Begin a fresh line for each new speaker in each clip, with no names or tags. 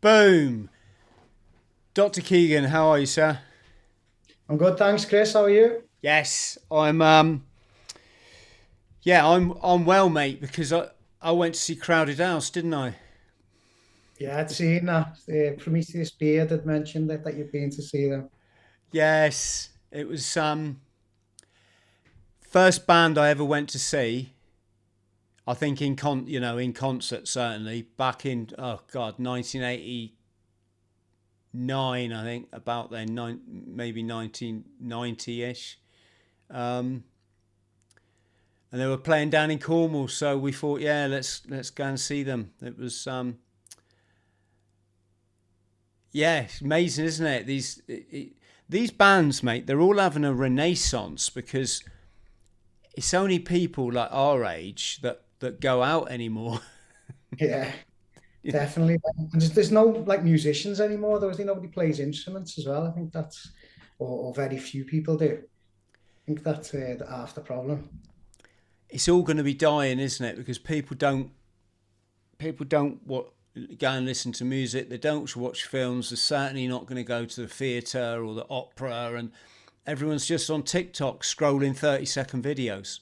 Boom. Dr. Keegan, how are you, sir?
I'm good, thanks, Chris. How are you?
Yes, I'm well, mate, because I went to see Crowded House, didn't I?
Yeah, I'd seen that. Prometheus Beard had mentioned that you'd been to see them.
Yes, it was first band I ever went to see. I think in concert certainly back in oh god 1989. I think about then maybe 1990ish. Um, and they were playing down in Cornwall, so we thought, yeah, let's go and see them. It was yeah, it's amazing, isn't it? These bands, mate, they're all having a renaissance because it's only people like our age that go out anymore.
Yeah, definitely. And there's no like musicians anymore. There was nobody plays instruments as well. I think that's, or very few people do. I think that's half the problem.
It's all going to be dying, isn't it? Because people don't what go and listen to music. They don't watch films. They're certainly not going to go to the theatre or the opera, and everyone's just on TikTok scrolling 30-second videos.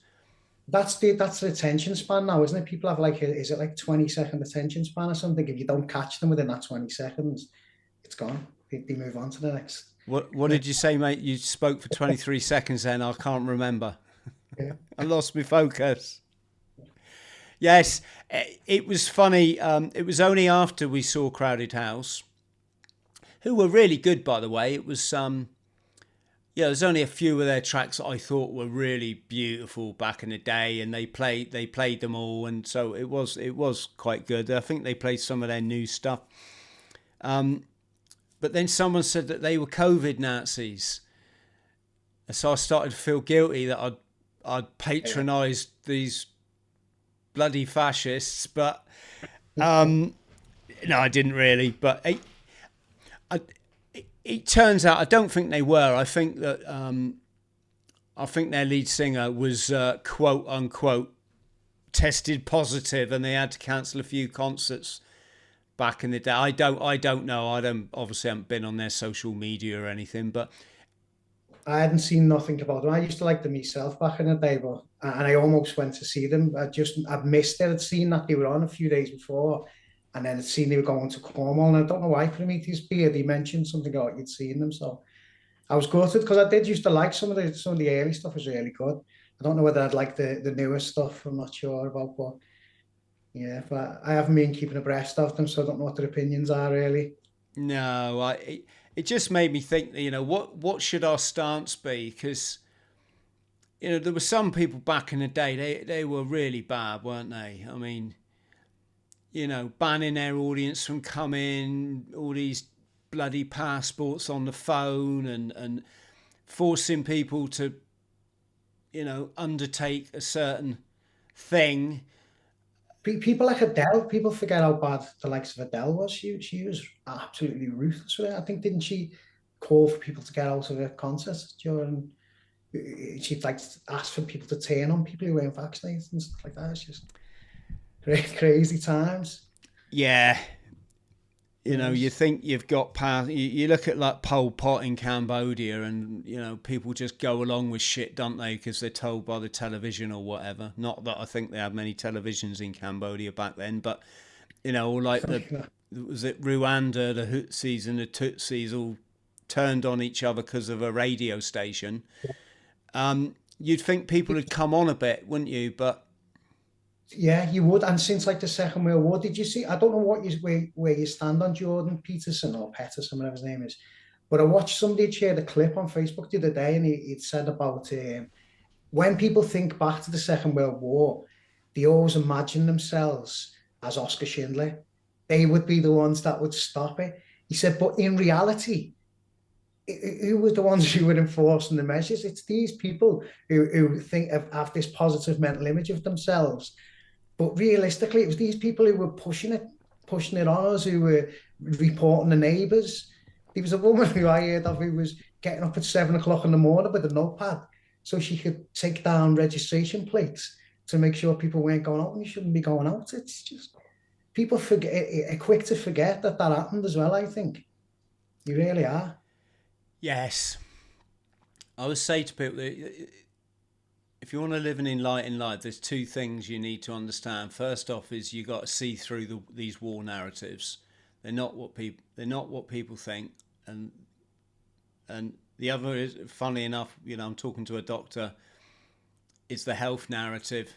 That's the attention span now, isn't it? People have like, is it like 20-second attention span or something? If you don't catch them within that 20 seconds, it's gone. They move on to the next.
What did you
next.
say, mate? You spoke for 23 seconds then. I can't remember.
Yeah.
I lost my focus. Yes, it was funny. It was only after we saw Crowded House, who were really good, by the way. It was yeah, there's only a few of their tracks that I thought were really beautiful back in the day, and they played them all, and so it was quite good. I think they played some of their new stuff. But then someone said that they were COVID Nazis, so I started to feel guilty that I'd
Yeah.
patronised these bloody fascists, but no, I didn't really. But I, it turns out I don't think they were. I think their lead singer was quote unquote tested positive, and they had to cancel a few concerts back in the day. I don't know. I don't obviously haven't been on their social media or anything, but
I hadn't seen nothing about them. I used to like them myself back in the day, but and I almost went to see them. I'd missed it. I'd seen that they were on a few days before, and then I'd seen they were going to Cornwall. And I don't know why Prometheus Beard he mentioned something about you'd seen them, so I was gutted because I did used to like some of the early stuff was really good. I don't know whether I'd like the newer stuff. I'm not sure about, but yeah, but I haven't been keeping abreast of them, so I don't know what their opinions are really.
no, it just made me think. What should our stance be? Because there were some people back in the day. They were really bad, weren't they? I mean, banning their audience from coming, all these bloody passports on the phone, and forcing people to, undertake a certain thing.
People like Adele, people forget how bad the likes of Adele was. She was absolutely ruthless with it. I think didn't she call for people to get out of her concerts during? She'd like ask for people to turn on people who weren't vaccinated and stuff like that. It's just great, crazy times.
Yeah, you
Yes.
think you've got power. You look at like Pol Pot in Cambodia, and people just go along with shit, don't they? Because they're told by the television or whatever. Not that I think they had many televisions in Cambodia back then, but or like the was it Rwanda, the Hutsis and the Tutsis all turned on each other because of a radio station. You'd think people would come on a bit, wouldn't you? But
Yeah, you would. And since like the Second World War, did you see? I don't know where you stand on Jordan Peterson or Peterson, whatever his name is, but I watched somebody had shared a clip on Facebook the other day, and he'd said about when people think back to the Second World War, they always imagine themselves as Oscar Schindler. They would be the ones that would stop it. He said, but in reality, who was the ones who were enforcing the measures? It's these people who think have this positive mental image of themselves. But realistically, it was these people who were pushing it on us, who were reporting the neighbours. There was a woman who I heard of who was getting up at 7 o'clock in the morning with a notepad so she could take down registration plates to make sure people weren't going out and you shouldn't be going out. It's just, people are quick to forget that happened as well. I think you really are.
Yes. I would say to people that if you want to live an enlightened life, there's two things you need to understand. First off, is you got to see through these war narratives. They're not what people think, and the other is, funny enough, I'm talking to a doctor. It's the health narrative.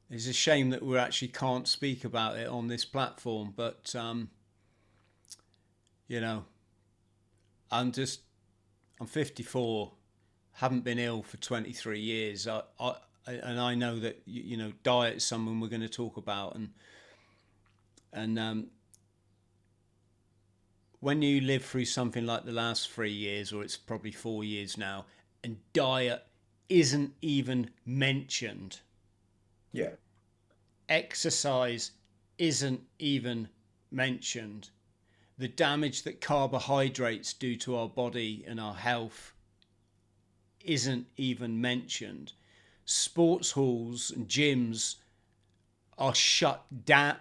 It's a shame that we actually can't speak about it on this platform, but you know, I'm just I'm 54, haven't been ill for 23 years. And I know that diet is something we're going to talk about, and when you live through something like the last 3 years, or it's probably 4 years now, and diet isn't even mentioned,
Yeah.
exercise isn't even mentioned, the damage that carbohydrates do to our body and our health isn't even mentioned. Sports halls and gyms are shut down.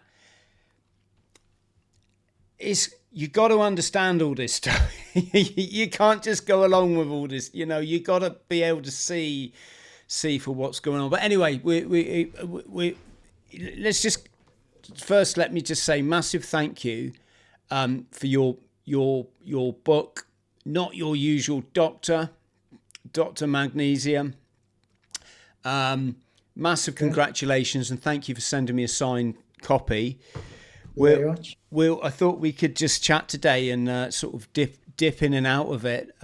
You got to understand all this stuff. You can't just go along with all this. You got to be able to see for what's going on. But anyway, we let's just first let me just say massive thank you for your book. Not Your Usual Doctor, Dr. Magnesium. Massive congratulations, and thank you for sending me a signed copy.
Very much.
I thought we could just chat today and sort of dip in and out of it.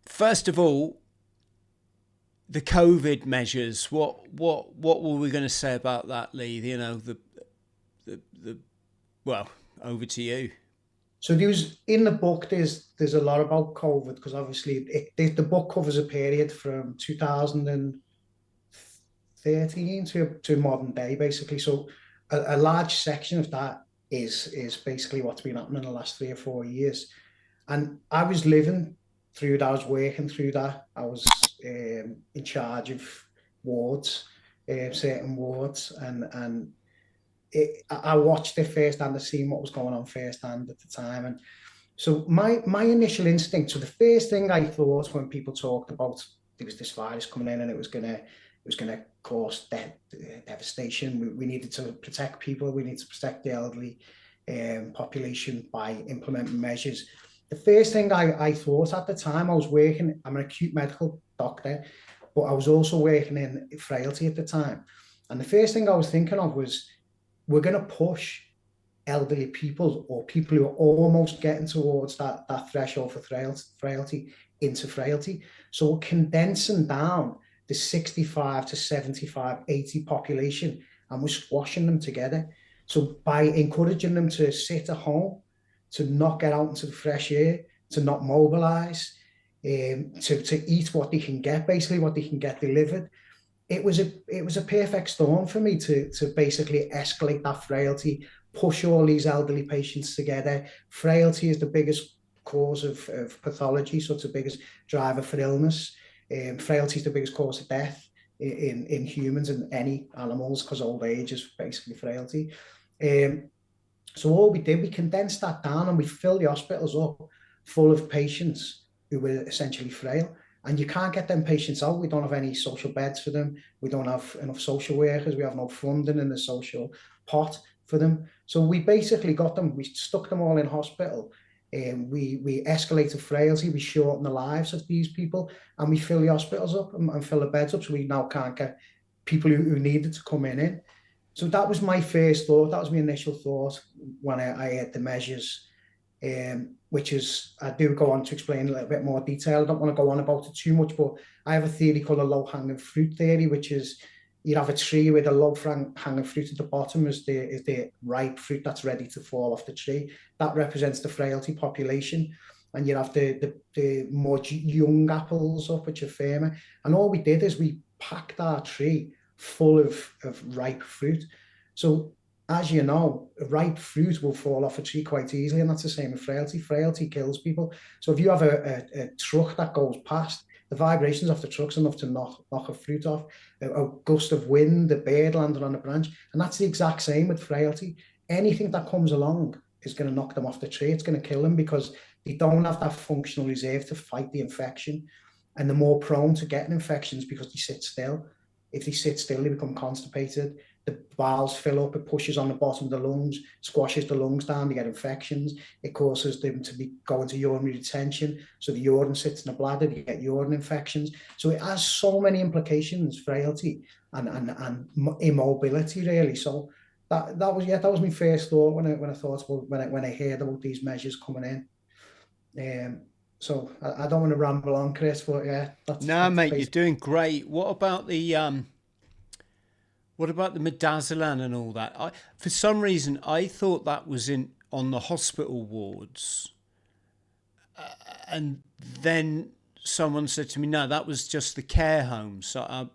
First of all, the COVID measures. What were we going to say about that, Lee? Well, over to you.
So in the book, there's a lot about COVID, because obviously the book covers a period from 2013 to modern day, basically. So a large section of that is basically what's been happening in the last 3 or 4 years. And I was living through that. I was working through that. I was in charge of wards, certain wards, and I watched it firsthand. I seen what was going on firsthand at the time. And so my initial instinct, so the first thing I thought when people talked about there was this virus coming in and it was gonna cause devastation. We needed to protect people. We need to protect the elderly population by implementing measures. The first thing I thought at the time, I'm an acute medical doctor, but I was also working in frailty at the time. And the first thing I was thinking of was, we're going to push elderly people, or people who are almost getting towards that threshold for frailty, into frailty. So we're condensing down the 65 to 75, 80 population, and we're squashing them together. So by encouraging them to sit at home, to not get out into the fresh air, to not mobilize, to eat what they can get, basically what they can get delivered, it was a perfect storm for me to basically escalate that frailty, push all these elderly patients together. Frailty is the biggest cause of pathology, so it's the biggest driver for illness. Frailty is the biggest cause of death in humans and any animals, because old age is basically frailty. So all we did, we condensed that down and we filled the hospitals up full of patients who were essentially frail. And you can't get them patients out. We don't have any social beds for them. We don't have enough social workers. We have no funding in the social pot for them. So we basically got them, we stuck them all in hospital. We escalated frailty, we shortened the lives of these people, and we fill the hospitals up and fill the beds up, so we now can't get people who needed to come in. So that was my first thought. That was my initial thought when I had the measures. Which is, I do go on to explain a little bit more detail. I don't want to go on about it too much, but I have a theory called a low-hanging fruit theory, which is you have a tree with a low-hanging fruit at the bottom is the ripe fruit that's ready to fall off the tree. That represents the frailty population. And you have the more young apples up, which are firmer. And all we did is we packed our tree full of ripe fruit. So as you know, ripe fruit will fall off a tree quite easily, and that's the same with frailty. Frailty kills people. So if you have a truck that goes past, the vibrations off the truck's enough to knock a fruit off. A gust of wind, a bird landing on a branch, and that's the exact same with frailty. Anything that comes along is going to knock them off the tree. It's going to kill them because they don't have that functional reserve to fight the infection, and they're more prone to getting infections because they sit still. If they sit still, they become constipated. The valves fill up, it pushes on the bottom of the lungs, squashes the lungs down, they get infections. It causes them to go into urinary retention. So the urine sits in the bladder, you get urine infections. So it has so many implications, frailty and immobility, really. So that was my first thought when I thought about when I heard about these measures coming in. So I don't want to ramble on, Chris, but yeah,
No,
that's
mate, you're
basically.
doing great. What about the midazolam and all that? For some reason, I thought that was in on the hospital wards, and then someone said to me, "No, that was just the care home." So I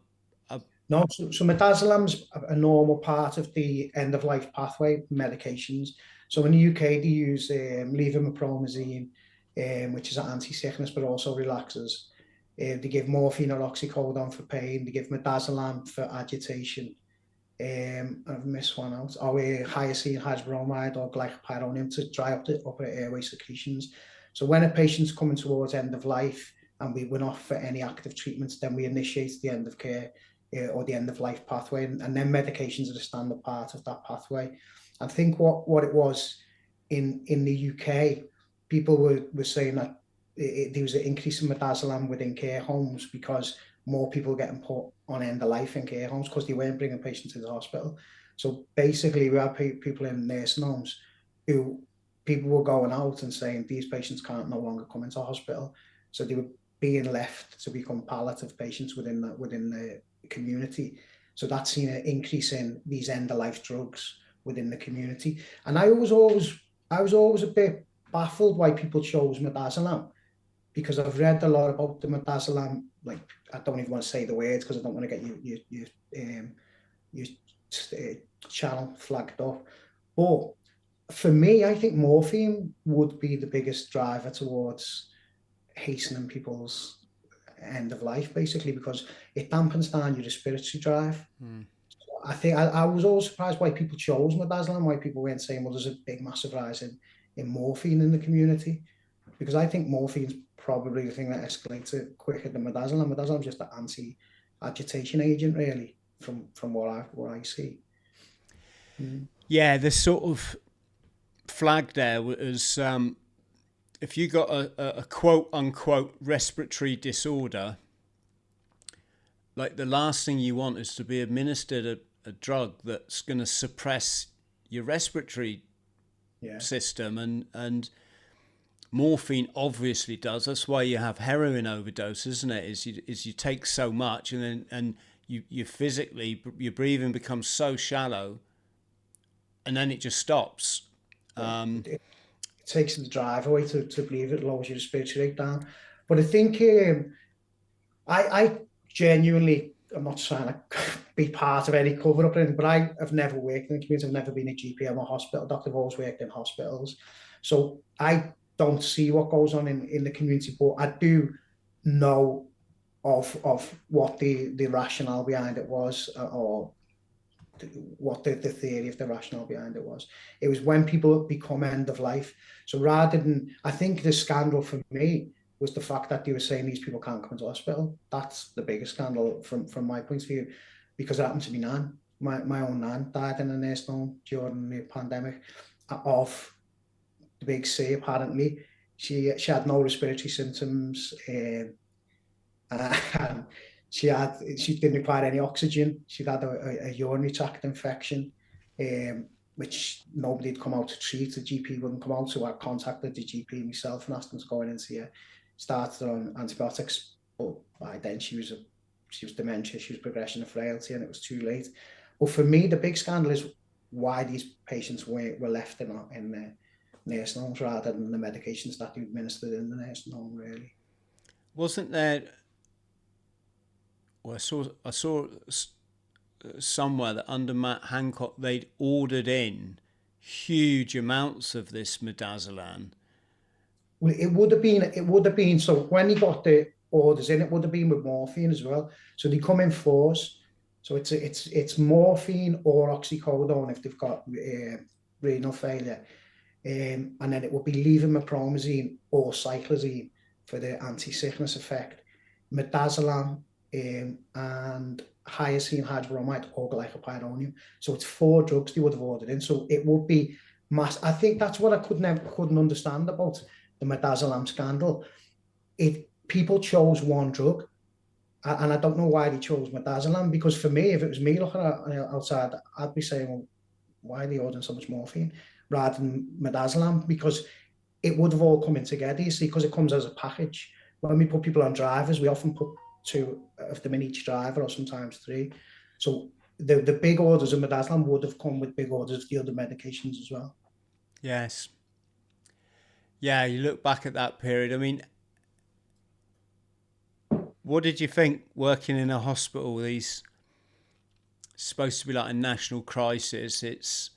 No, so midazolam's a normal part of the end of life pathway medications. So in the UK, they use levomepromazine, which is an anti-sickness but also relaxes. They give morphine or oxycodone for pain. They give midazolam for agitation. I've missed one out. Or hyoscine hydrobromide or glycopyrronium to dry up the upper airway secretions. So when a patient's coming towards end of life and we're not for any active treatments, then we initiate the end of care or the end of life pathway, and then medications are the standard part of that pathway. I think what it was in the UK, people were saying that there was an increase in midazolam within care homes because more people getting put on end of life in care homes because they weren't bringing patients to the hospital. So basically, we had people in nursing homes who people were going out and saying these patients can't no longer come into hospital. So they were being left to become palliative patients within the community. So that's seen an increase in these end of life drugs within the community. And I was always a bit baffled why people chose midazolam because I've read a lot about the midazolam. Like I don't even want to say the words because I don't want to get your channel flagged up. But for me, I think morphine would be the biggest driver towards hastening people's end of life, basically, because it dampens down your respiratory drive. I think I was always surprised why people chose midazolam, why people weren't saying, well, there's a big, massive rise in morphine in the community, because I think morphine's probably the thing that escalates it quicker than midazolam. Midazolam's just an anti-agitation agent, really, from what I see.
yeah, the sort of flag there was if you got a quote unquote respiratory disorder, like the last thing you want is to be administered a drug that's going to suppress your respiratory system, and morphine obviously does. That's why you have heroin overdose, isn't it? Is you take so much and you physically, your breathing becomes so shallow and then it just stops.
It takes the drive away to breathe. It lowers your respiratory rate down. But I think I genuinely, I'm not trying to be part of any cover up or anything, but I have never worked in the community. I've never been a GP. I'm a hospital doctor. I've always worked in hospitals. So I don't see what goes on in the community, but I do know of what the rationale behind it was, or what the theory of the rationale behind it was. It was when people become end of life. So rather than, I think the scandal for me was the fact that they were saying these people can't come into hospital. That's the biggest scandal from my point of view, because it happened to me nan. My own nan died in a nursing home during the pandemic of the big C, apparently. She had no respiratory symptoms, and she didn't require any oxygen. She'd had a urinary tract infection, which nobody had come out to treat. The GP wouldn't come out, so I contacted the GP myself and asked them to go in and see her. Started on antibiotics, but by then she was dementia, she was progression of frailty, and it was too late. But for me, the big scandal is why these patients were left in the nursing homes rather than the medications that they administered in the nursing home, really.
Wasn't there? Well, I saw somewhere that under Matt Hancock they'd ordered in huge amounts of this midazolam.
Well, it would have been so when he got orders in. It would have been with morphine as well. So they come in fours. So it's morphine or oxycodone if they've got renal failure. And then it would be levothyroxine or cyclizine for the anti-sickness effect, midazolam, and hyoscine hydrobromide or glycopyrronium. So it's 4 drugs they would have ordered in. So it would be mass. I think that's what I couldn't understand about the midazolam scandal. People chose one drug, and I don't know why they chose midazolam, because for me, if it was me looking at outside, I'd be saying, well, why are they ordering so much morphine rather than midazolam? Because it would have all come in together, you see, because it comes as a package. When we put people on drivers, we often put 2 of them in each driver, or sometimes 3. So the big orders of midazolam would have come with big orders of the other medications as well.
Yes. Yeah, you look back at that period. I mean, what did you think working in a hospital? These supposed to be like a national crisis. It's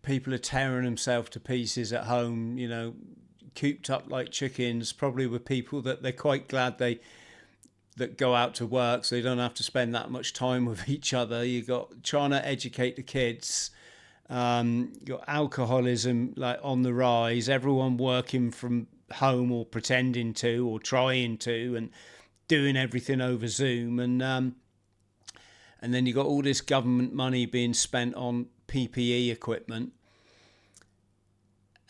people are tearing themselves to pieces at home, you know, cooped up like chickens, probably with people that they're quite glad that go out to work so they don't have to spend that much time with each other. You got trying to educate the kids. Your alcoholism like on the rise, everyone working from home or pretending to or trying to, and doing everything over Zoom, and then you got all this government money being spent on PPE equipment,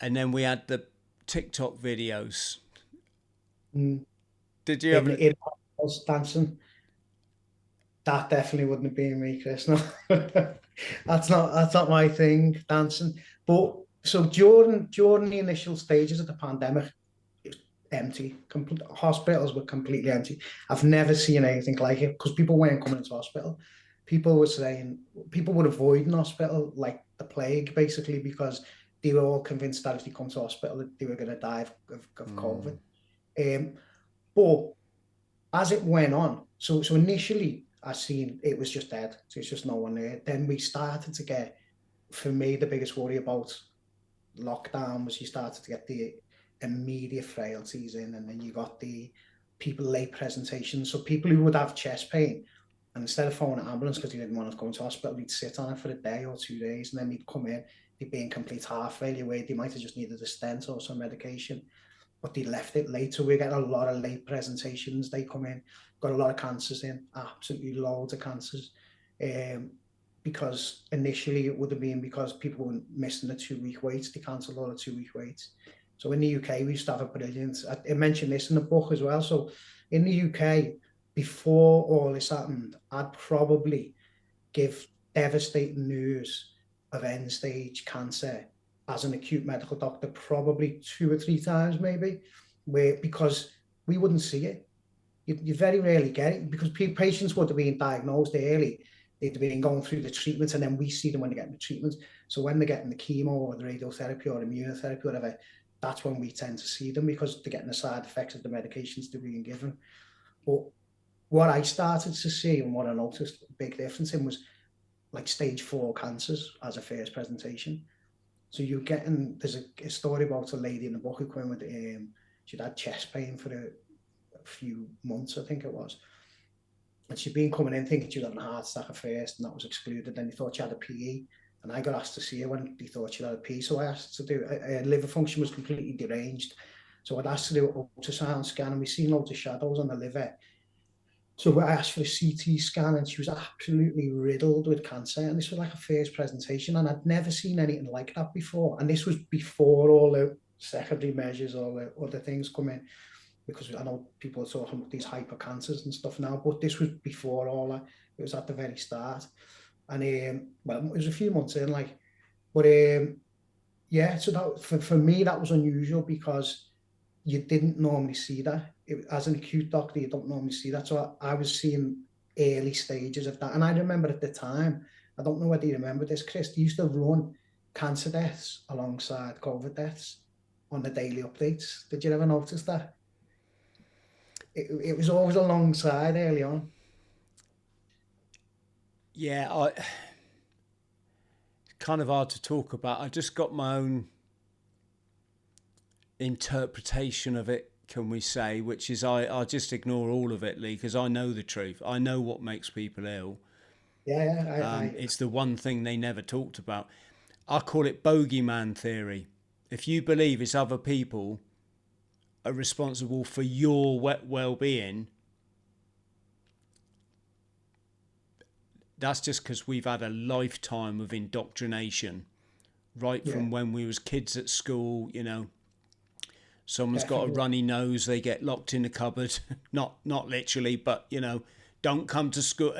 and then we had the TikTok videos. Did you ever?
In dancing, that definitely wouldn't have been me, Chris. No, that's not my thing, dancing. But so during the initial stages of the pandemic, it was empty. Hospitals were completely empty. I've never seen anything like it, because people weren't coming into hospital. People were avoiding hospital like the plague, basically, because they were all convinced that if they come to hospital, they were going to die of COVID. But as it went on, so initially I seen it was just dead. So it's just no one there. Then we started to get, for me, the biggest worry about lockdown was you started to get the immediate frailties in, and then you got the people late presentations. So people who would have chest pain, and instead of phoning an ambulance because they didn't want to go into hospital, they'd sit on it for a day or 2 days, and then they'd come in, they'd be in complete heart failure, where they might have just needed a stent or some medication, but they left it late. So we're getting a lot of late presentations. They come in, got a lot of cancers in, absolutely loads of cancers. Because initially it would have been because people were missing the 2-week waits. They cancelled all the 2-week waits. So in the UK, we used to have a brilliant, I mentioned this in the book as well. So in the UK, before all this happened, I'd probably give devastating news of end stage cancer as an acute medical doctor probably 2 or 3 times, maybe, because we wouldn't see it. You very rarely get it, because patients would have been diagnosed early. They'd have been going through the treatments, and then we see them when they're getting the treatments. So when they're getting the chemo or the radiotherapy or immunotherapy, whatever, that's when we tend to see them, because they're getting the side effects of the medications they're being given. But what I started to see, and what I noticed a big difference in, was like stage 4 cancers as a first presentation. So you're getting, there's a story about a lady in the book who came with, she'd had chest pain for a few months, I think it was. And she'd been coming in thinking she was having a heart attack at first, and that was excluded. Then they thought she had a PE. And I got asked to see her when they thought she had a PE. So I asked to do, her liver function was completely deranged. So I'd asked to do an ultrasound scan, and we seen loads of shadows on the liver. So I asked for a CT scan, and she was absolutely riddled with cancer. And this was like a first presentation, and I'd never seen anything like that before. And this was before all the secondary measures, all the other things come in, because I know people are talking about these hyper cancers and stuff now, but this was before all that. It was at the very start. And well, it was a few months in, like, but yeah, so that for me, that was unusual, because you didn't normally see that. As an acute doctor, you don't normally see that. So I was seeing early stages of that. And I remember at the time, I don't know whether you remember this, Chris, they used to run cancer deaths alongside COVID deaths on the daily updates. Did you ever notice that? It was always alongside early on.
Yeah, kind of hard to talk about. I just got my own interpretation of it can we say, which is I just ignore all of it, Lee, because I know the truth. I know what makes people ill.
Yeah,
It's the one thing they never talked about. I call it bogeyman theory. If you believe it's other people are responsible for your well-being, that's just because we've had a lifetime of indoctrination, right
yeah,
from when we was kids at school. Someone's got a
definitely.
runny nose, they get locked in the cupboard. Not literally, but don't come to school.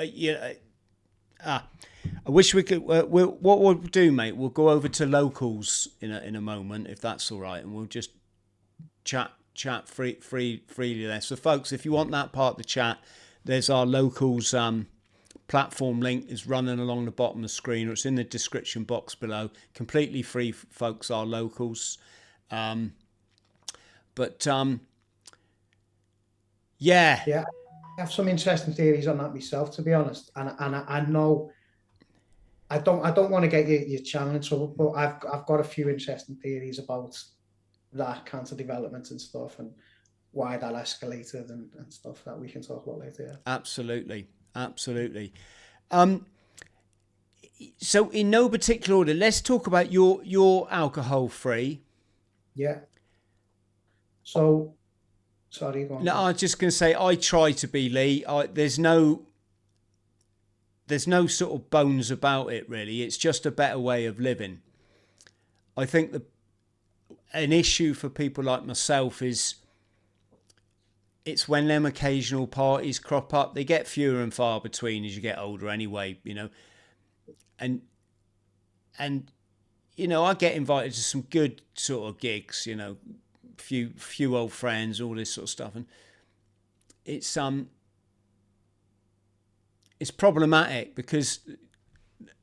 I wish we could. What we'll do, mate, we'll go over to locals in a moment, if that's all right, and we'll just chat freely there. So, folks, if you want that part of the chat, there's our locals platform link is running along the bottom of the screen, or it's in the description box below. Completely free, folks. Our locals. But yeah,
Yeah, I have some interesting theories on that myself, to be honest. And I know I don't want to get your channel in trouble, but I've got a few interesting theories about that cancer development and stuff, and why that escalated and stuff that we can talk about later.
absolutely, absolutely. So, in no particular order, let's talk about your alcohol free.
Yeah. So sorry, go on,
No,
go
I
on.
was just going to say I try to be, Lee. There's no sort of bones about it, really. It's just a better way of living. I think an issue for people like myself is it's when them occasional parties crop up. They get fewer and far between as you get older, anyway. And and I get invited to some good sort of gigs. Few old friends, all this sort of stuff, and it's it's problematic because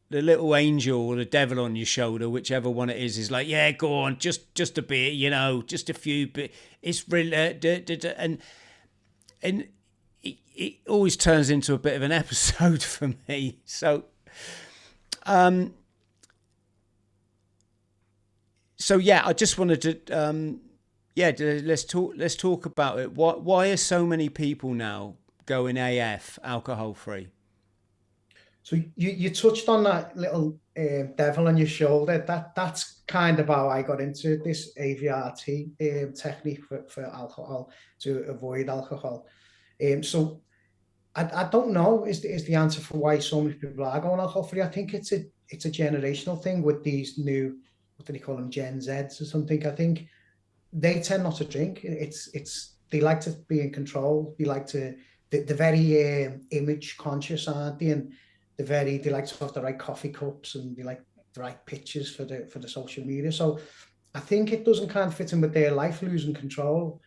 the little angel or the devil on your shoulder, whichever one it is like, yeah, go on, just a bit, just a few bit. It's really and it always turns into a bit of an episode for me. So yeah, I just wanted to let's talk about it. Why are so many people now going AF alcohol free?
So you touched on that little devil on your shoulder. That's kind of how I got into this AVRT technique for alcohol, to avoid alcohol. So I don't know is the answer for why so many people are going alcohol free. I think it's a generational thing with these new, what do they call them, Gen Zs or something. I think they tend not to drink. It's they like to be in control. They like to they're very image conscious, aren't they? And they like to have the right coffee cups, and they like the right pictures for the social media. So I think it doesn't kind of fit in with their life, losing control.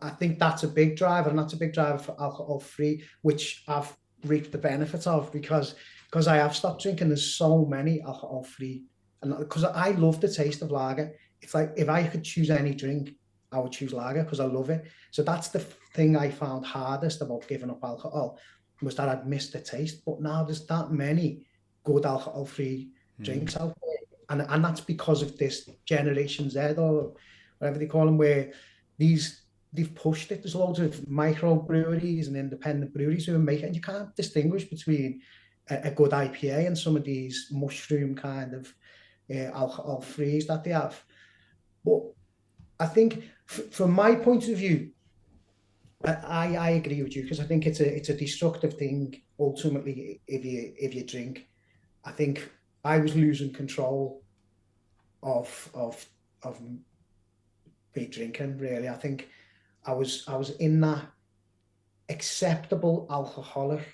I think that's a big driver, and that's a big driver for alcohol free, which I've reaped the benefits of because I have stopped drinking. There's so many alcohol free, and because I love the taste of lager. It's like if I could choose any drink, I would choose lager because I love it. So that's the thing I found hardest about giving up alcohol, was that I'd missed the taste. But now there's that many good alcohol free drinks out there, and that's because of this Generation Z, or whatever they call them, where these they've pushed it. There's loads of micro breweries and independent breweries who are making it, and you can't distinguish between a good IPA and some of these mushroom kind of alcohol frees that they have. But I think, from my point of view, I agree with you, because I think it's a destructive thing ultimately if you drink. I think I was losing control of me drinking, really. I think I was in that acceptable alcoholic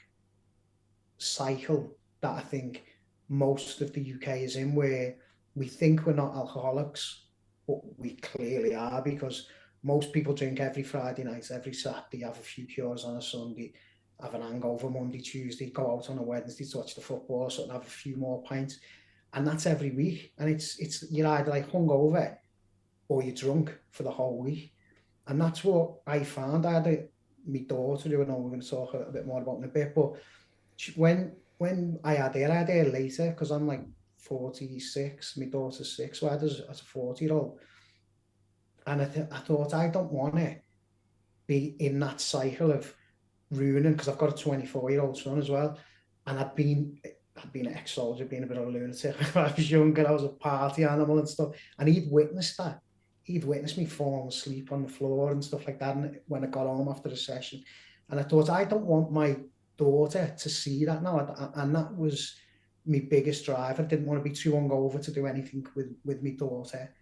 cycle that I think most of the UK is in, where we think we're not alcoholics, but we clearly are, because most people drink every Friday night, every Saturday, have a few cures on a Sunday, have an hangover Monday, Tuesday, go out on a Wednesday to watch the football, so have a few more pints, and that's every week. And it's you're either like hungover or you're drunk for the whole week. And that's what I found. I had my daughter, who I know we're going to talk a bit more about in a bit, but when I had her later, because I'm like 46, my daughter's 6, so I had her as a 40-year-old. And I thought, I don't want it. be in that cycle of ruining, because I've got a 24-year-old son as well, and I'd been an ex-soldier, been a bit of a lunatic. When I was younger, I was a party animal and stuff, and he'd witnessed that. He'd witnessed me falling asleep on the floor and stuff like that, and when I got home after the session, and I thought, I don't want my daughter to see that now, and that was my biggest drive. I didn't want to be too hungover to do anything with my daughter,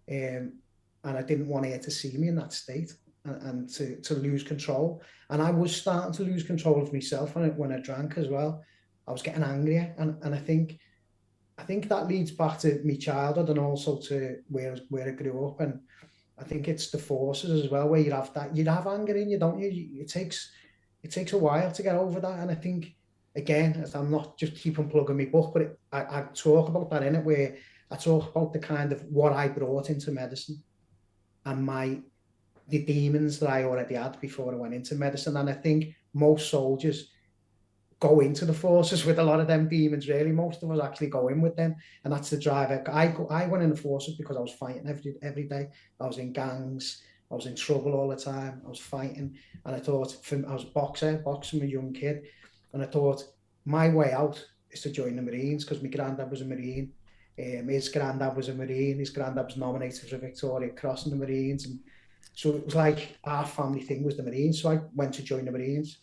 and I didn't want her to see me in that state, and to lose control. And I was starting to lose control of myself when I drank as well. I was getting angrier, and I think that leads back to my childhood and also to where I grew up. And I think it's the forces as well, where you have anger in you, don't you? It takes a while to get over that. And I think, again, I'm not just keeping plugging my book, but I talk about that in it, where I talk about the kind of what I brought into medicine, and the demons that I already had before I went into medicine. And I think most soldiers go into the forces with a lot of them demons. Really, most of us actually go in with them, and that's the drive. I went in the forces because I was fighting every day. I was in gangs. I was in trouble all the time. I was fighting, and I thought, I was boxing from a young kid, and I thought my way out is to join the Marines, because my granddad was a Marine. His granddad was a Marine. His granddad was nominated for a Victoria Cross in the Marines, and so it was like our family thing was the Marines. So I went to join the Marines.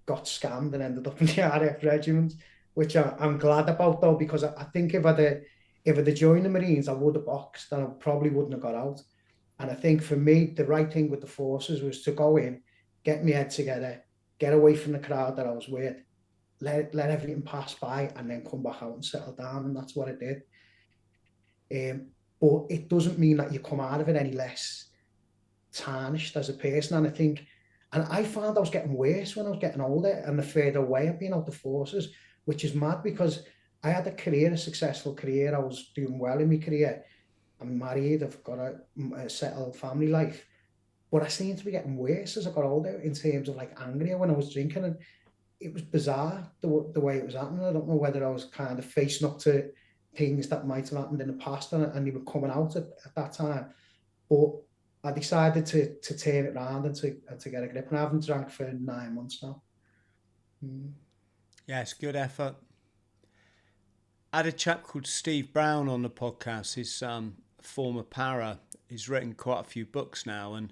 Got scammed and ended up in the RF regiment, which I'm glad about, though, because I think if I'd joined the Marines, I would have boxed and I probably wouldn't have got out. And I think for me, the right thing with the forces was to go in, get my head together, get away from the crowd that I was with, let everything pass by, and then come back out and settle down. And that's what I did. But it doesn't mean that you come out of it any less tarnished as a person. And I think, and I found I was getting worse when I was getting older and the further away I've been out the forces, which is mad, because I had a successful career. I was doing well in my career. I'm married. I've got a settled family life. But I seemed to be getting worse as I got older, in terms of like angrier when I was drinking. And it was bizarre the way it was happening. I don't know whether I was kind of facing up to things that might have happened in the past, and they were coming out at that time. But I decided to turn it around and to get a grip. And I haven't drank for 9 months now.
Yes, good effort. I had a chap called Steve Brown on the podcast. He's former para. He's written quite a few books now, and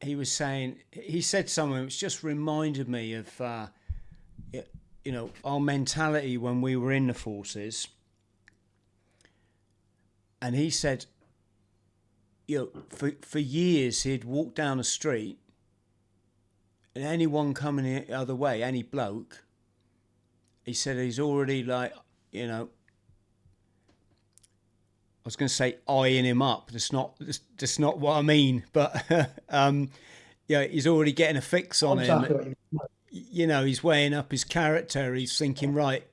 he said something which just reminded me of our mentality when we were in the forces. And he said, for years he'd walk down the street, and anyone coming the other way, any bloke, he said he's already like, I was going to say eyeing him up. That's not what I mean. But he's already getting a fix on
Exactly
him.
what you
mean. He's weighing up his character. He's thinking, right.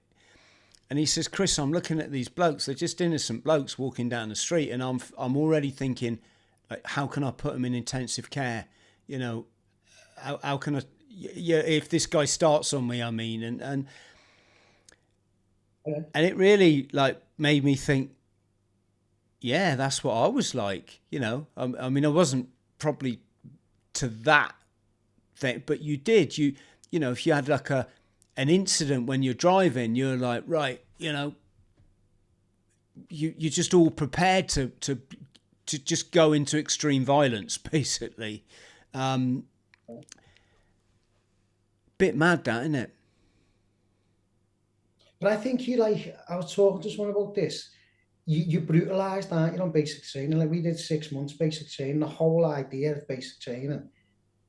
And he says, Chris, I'm looking at these blokes. They're just innocent blokes walking down the street, and I'm already thinking, like, how can I put them in intensive care? How can I? If this guy starts on me, I mean, and it really like made me think. Yeah, that's what I was like. I mean, I wasn't probably to that thing, but you did. If you had like an incident when you're driving, you're like, right, you're just all prepared to just go into extreme violence, basically. Bit mad, that, isn't it?
But I think I was talking to someone about this. You brutalised, aren't you, on basic training? Like, we did 6 months basic training. The whole idea of basic training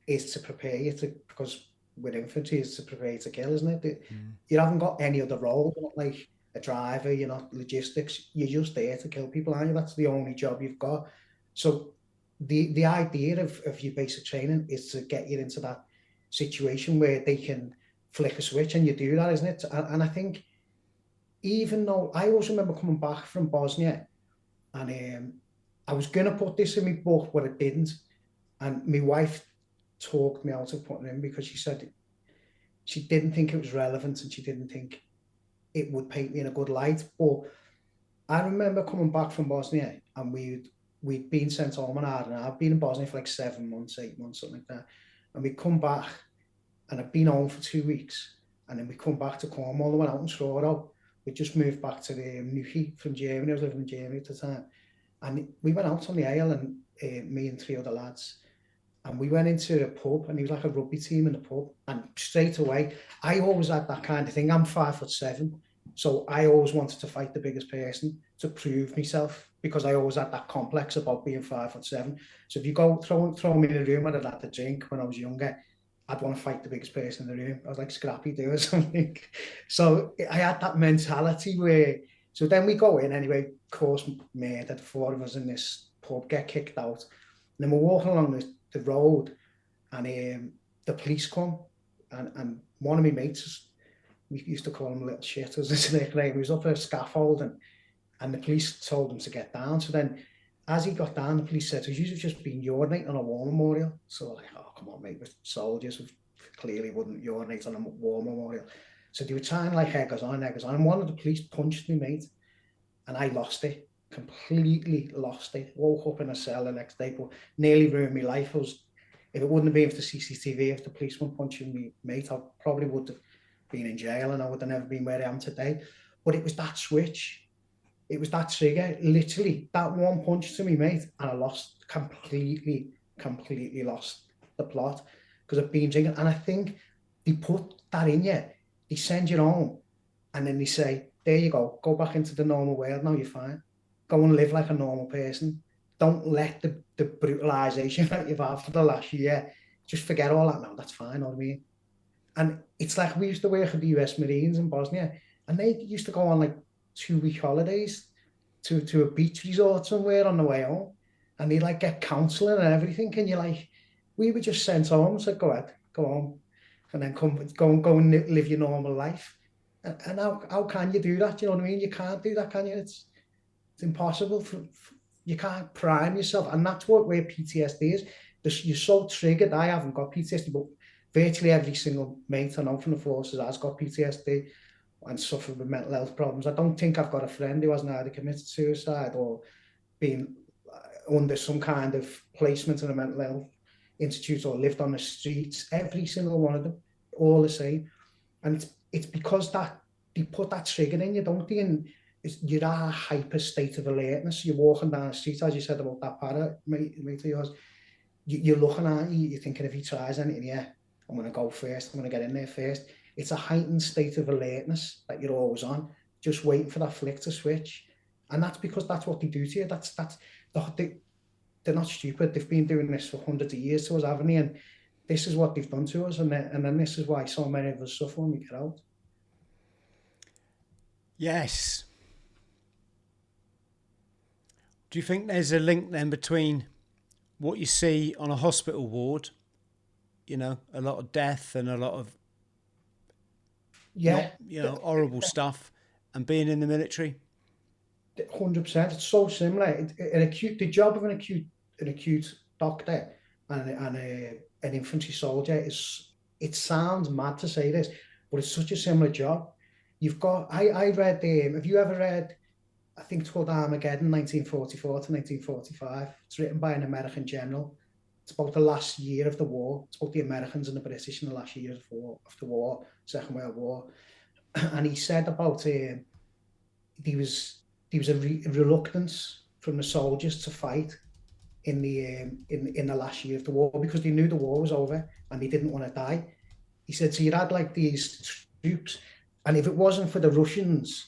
is to prepare you because with infantry, is to prepare you to kill, isn't it? You haven't got any other role. You're not like a driver, you're not logistics. You're just there to kill people, aren't you? That's the only job you've got. So the idea of your basic training is to get you into that situation where they can flick a switch, and you do that, isn't it? And I think, even though I also remember coming back from Bosnia, and I was going to put this in my book, but I didn't. And my wife talked me out of putting it in, because she said she didn't think it was relevant, and she didn't think it would paint me in a good light. But I remember coming back from Bosnia, and we'd been sent home on R&R. I've been in Bosnia for like 7 months, 8 months, something like that. And we come back, and I'd been home for 2 weeks. And then we come back to Cornwall and went out in THRALL. We just moved back to the Nuki from Germany. I was living in Germany at the time. And we went out on the ale, and me and 3 other lads. And we went into a pub, and he was like a rugby team in the pub. And straight away, I always had that kind of thing. I'm 5'7", so I always wanted to fight the biggest person to prove myself, because I always had that complex about being 5'7". So if you go throw me in a room, I'd have had a drink when I was younger, I'd want to fight the biggest person in the room. I was like Scrappy Doo or something. So I had that mentality where, so then we go in anyway, of course, murdered, 4 of us in this pub, get kicked out. And then we're walking along the road, and the police come, and one of my mates, we used to call him Little Shit, was his nickname. He was up at a scaffold, and the police told him to get down. So then, as he got down, the police said, so you've just been urinating on a war memorial. So we're like, oh, come on, mate, we're soldiers. We clearly wouldn't urinate on a war memorial. So they were trying like eggers on. And one of the police punched me, mate, and I lost it. Completely lost it. Woke up in a cell the next day, but nearly ruined my life. If it wouldn't have been for the CCTV, if the policeman punching me, mate, I probably would have been in jail, and I would have never been where I am today. But it was that switch. It was that trigger. Literally, that one punch to me, mate, and I lost completely lost the plot, because I've been drinking. And I think they put that in you. They send you home, and then they say, there you go back into the normal world, now you're fine. Go and live like a normal person. Don't let the brutalisation that you've had for the last year, just forget all that now, that's fine, you know what I mean? And it's like, we used to work at the US Marines in Bosnia, and they used to go on like 2-week holidays to a beach resort somewhere on the way home, and they like get counselling and everything, and you're like, we were just sent home, so go ahead, go home, and then go and live your normal life. And how can you do that? You know what I mean? You can't do that, can you? It's impossible. You can't prime yourself, and that's where PTSD is. You're so triggered. I haven't got PTSD, but virtually every single mate I know from the forces has got PTSD and suffered with mental health problems. I don't think I've got a friend who hasn't either committed suicide or been under some kind of placement in a mental health institute or lived on the streets. Every single one of them, all the same. And it's because that they put that trigger in you, don't they? And you're at a hyper state of alertness. You're walking down the street, as you said about that para, mate of yours. You're looking at you, you're thinking, if he tries anything, yeah, I'm going to go first, I'm going to get in there first. It's a heightened state of alertness that you're always on, just waiting for that flick to switch. And that's because that's what they do to you. They're not stupid. They've been doing this for hundreds of years to us, haven't they? And this is what they've done to us. And then this is why so many of us suffer when we get out.
Yes. Do you think there's a link then between what you see on a hospital ward, you know, a lot of death and a lot of, horrible stuff, and being in the military?
100%. It's so similar. The job of an acute doctor and an infantry soldier is, it sounds mad to say this, but it's such a similar job. You've got, I read, have you ever read, I think it's called Armageddon, 1944 to 1945. It's written by an American general. It's about the last year of the war. It's about the Americans and the British in the last year of the war, Second World War. And he said about there was a reluctance from the soldiers to fight in the last year of the war, because they knew the war was over and they didn't want to die. He said, so you had like these troops, and if it wasn't for the Russians,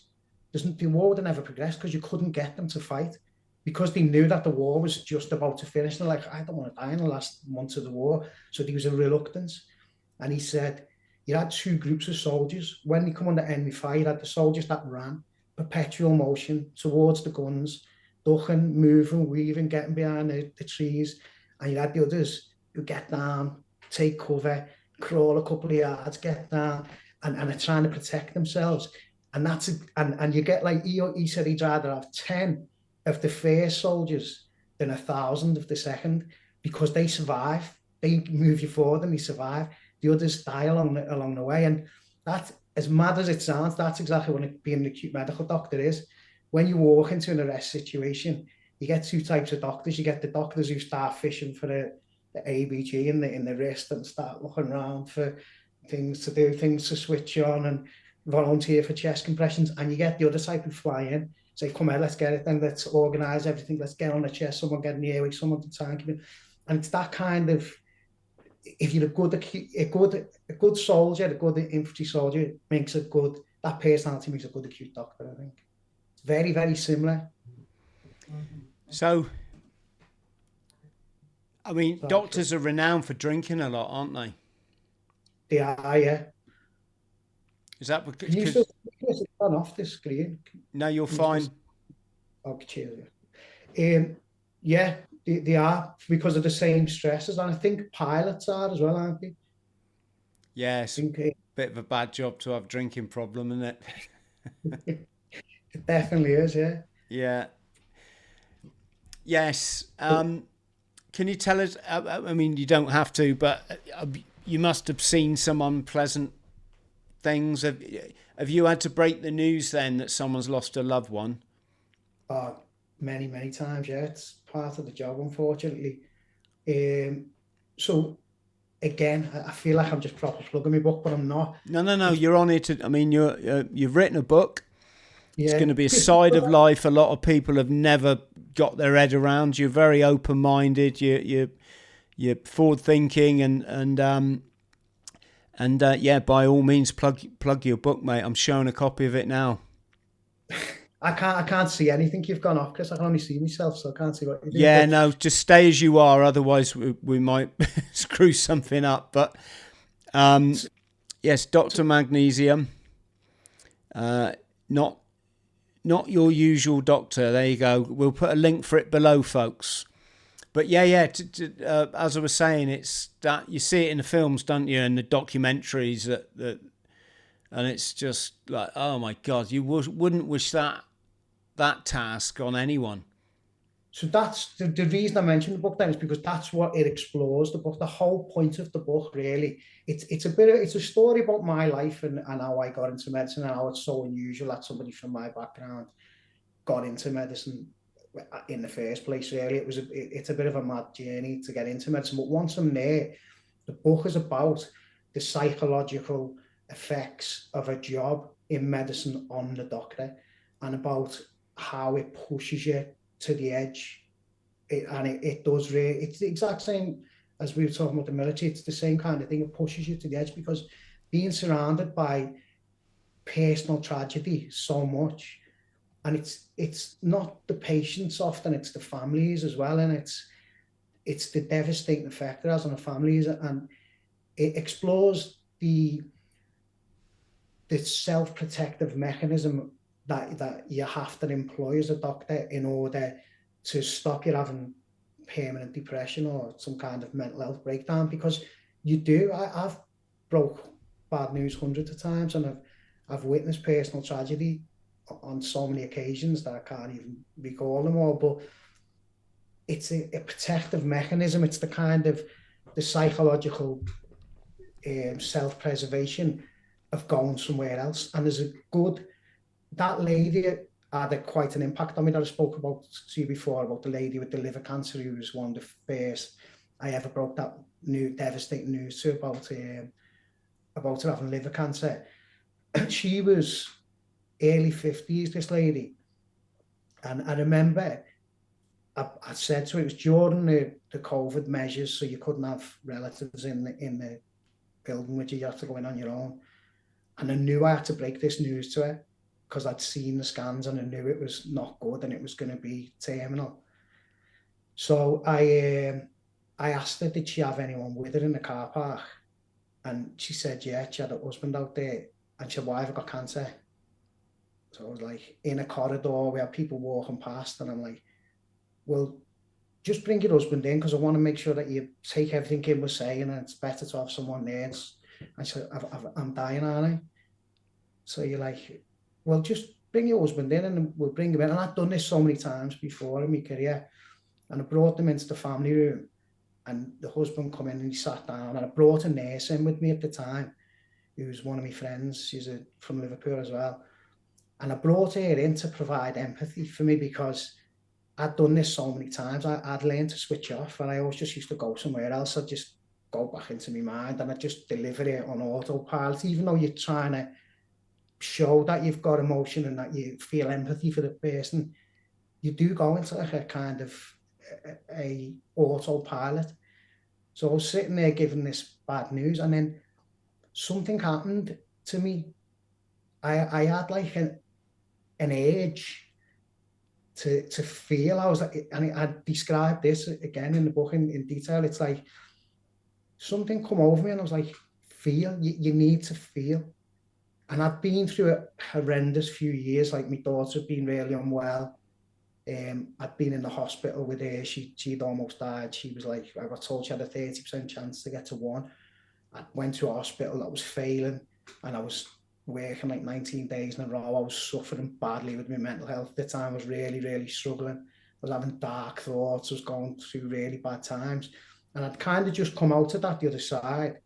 the war would have never progressed, because you couldn't get them to fight, because they knew that the war was just about to finish. They're like, I don't want to die in the last months of the war. So there was a reluctance. And he said, you had 2 groups of soldiers. When they come under enemy fire, you had the soldiers that ran, perpetual motion towards the guns, ducking, moving, weaving, getting behind the trees. And you had the others who get down, take cover, crawl a couple of yards, get down, and are trying to protect themselves. And and you get like, he said he'd rather have 10 of the first soldiers than 1,000 of the second, because they survive. They move you forward and they survive. The others die along the way. And that, as mad as it sounds, that's exactly what being an acute medical doctor is. When you walk into an arrest situation, you get two types of doctors. You get the doctors who start fishing for the ABG in the wrist and start looking around for things to do, things to switch on and volunteer for chest compressions. And you get the other type who fly in, say, come here, let's get it, then let's organise everything, let's get on the chest, someone get in the airway, someone to tank it. And it's that kind of, if you're a good soldier, a good infantry soldier, that personality makes a good acute doctor, I think. It's very, very similar.
So, I mean, doctors are renowned for drinking a lot, aren't they?
They are, yeah.
Is that because...
Can you still turn off this screen?
No, you're fine.
Okay, cheers. Yeah, they are, because of the same stresses, and I think pilots are as well, aren't they?
Yes, bit of a bad job to have a drinking problem, isn't it?
It definitely is, yeah.
Yeah. Yes. Can you tell us, I mean, you don't have to, but you must have seen some unpleasant things. Have you had to break the news then that someone's lost a loved one?
Many, many times, yeah. It's part of the job, unfortunately. So, again, I feel like I'm just proper plugging my book, but I'm not.
No. You're on it. I mean, you've written a book. Yeah. It's going to be a side of life a lot of people have never got their head around. You're very open-minded. You're forward-thinking, and yeah, by all means, plug your book, mate. I'm showing a copy of it now.
I can't see anything you've gone off, because I can only see myself, so I can't see what you're doing.
Yeah, no, just stay as you are. Otherwise, we might screw something up. But yes, Dr. Magnesium, not your usual doctor. There you go. We'll put a link for it below, folks. But yeah. As I was saying, it's that you see it in the films, don't you, and the documentaries that, and it's just like, oh my God, you wouldn't wish that task on anyone.
So that's the reason I mentioned the book then, is because that's what it explores. The book, the whole point of the book, really, it's a story about my life and how I got into medicine, and how it's so unusual that somebody from my background got into medicine in the first place. Really, it's a bit of a mad journey to get into medicine, but once I'm there, the book is about the psychological effects of a job in medicine on the doctor, and about how it pushes you to the edge. It does really, it's the exact same as we were talking about the military. It's the same kind of thing. It pushes you to the edge, because being surrounded by personal tragedy so much, and it's not the patients often, it's the families as well, and it's the devastating effect it has on the families, and it explores the self-protective mechanism that you have to employ as a doctor in order to stop you having permanent depression or some kind of mental health breakdown, because you do. I've broke bad news hundreds of times, and I've witnessed personal tragedy on so many occasions that I can't even recall them all, but it's a protective mechanism. It's the kind of the psychological self-preservation of going somewhere else. And there's that lady had quite an impact on me that I spoke about to you before, about the lady with the liver cancer, who was one of the first I ever broke that devastating news to, about her having liver cancer. She was early 50s, this lady. And I remember I said to her, it was during the COVID measures, so you couldn't have relatives in the building with you. You had to go in on your own. And I knew I had to break this news to her, because I'd seen the scans and I knew it was not good and it was going to be terminal. So I asked her, did she have anyone with her in the car park? And she said, yeah, she had a husband out there. And she said, why have I got cancer? So I was like, in a corridor, we had people walking past, and I'm like, well, just bring your husband in, because I want to make sure that you take everything Kim was saying, and it's better to have someone there. And I said, I'm dying, aren't I? So you're like, well, just bring your husband in and we'll bring him in. And I've done this so many times before in my career. And I brought them into the family room, and the husband come in and he sat down, and I brought a nurse in with me at the time, who was one of my friends. She's from Liverpool as well. And I brought her in to provide empathy for me, because I'd done this so many times. I'd learned to switch off, and I always just used to go somewhere else. I'd just go back into my mind, and I'd just deliver it on autopilot, even though you're trying to show that you've got emotion and that you feel empathy for the person. You do go into like a kind of a autopilot. So I was sitting there giving this bad news, and then something happened to me. I had like an urge to feel. I was like, and I described this again in the book in detail. It's like something come over me, and I was like, feel. You need to feel. And I'd been through a horrendous few years. Like my daughter had been really unwell. I'd been in the hospital with her. She'd almost died. She was like, I got told she had a 30% chance to get to one. I went to a hospital that was failing, and I was working like 19 days in a row. I was suffering badly with my mental health at the time. I was really, really struggling. I was having dark thoughts. I was going through really bad times. And I'd kind of just come out of that the other side,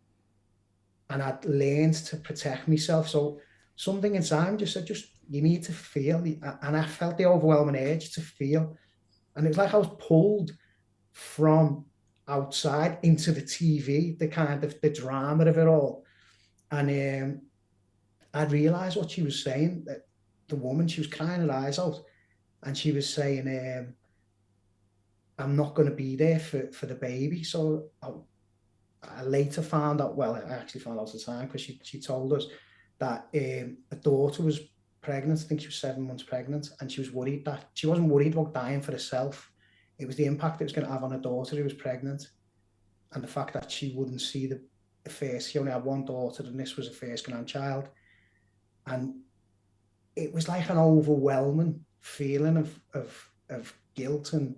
and I'd learned to protect myself. So something inside just said, just you need to feel. And I felt the overwhelming urge to feel. And it was like I was pulled from outside into the TV, the kind of the drama of it all. And I realised what she was saying, that the woman, she was crying her eyes out, and she was saying, I'm not going to be there for the baby. So I later found out, well, I actually found out at the time, because she told us that a daughter was pregnant. I think she was 7 months pregnant, and she was worried that she wasn't worried about dying for herself. It was the impact it was going to have on her daughter who was pregnant, and the fact that she wouldn't see the first. She only had one daughter, and this was a first grandchild, and it was like an overwhelming feeling of guilt and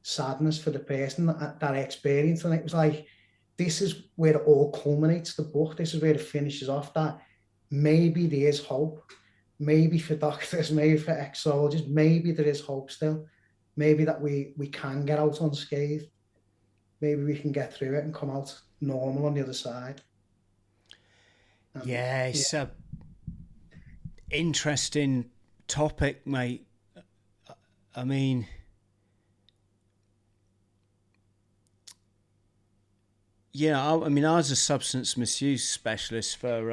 sadness for the person that experienced. And it was like, this is where it all culminates, the book. This is where it finishes off, that maybe there is hope. Maybe for doctors, maybe for ex-soldiers, maybe there is hope still. Maybe that we can get out unscathed. Maybe we can get through it and come out normal on the other side.
Yeah, it's a interesting topic, mate. I mean, yeah, I mean, I was a substance misuse specialist for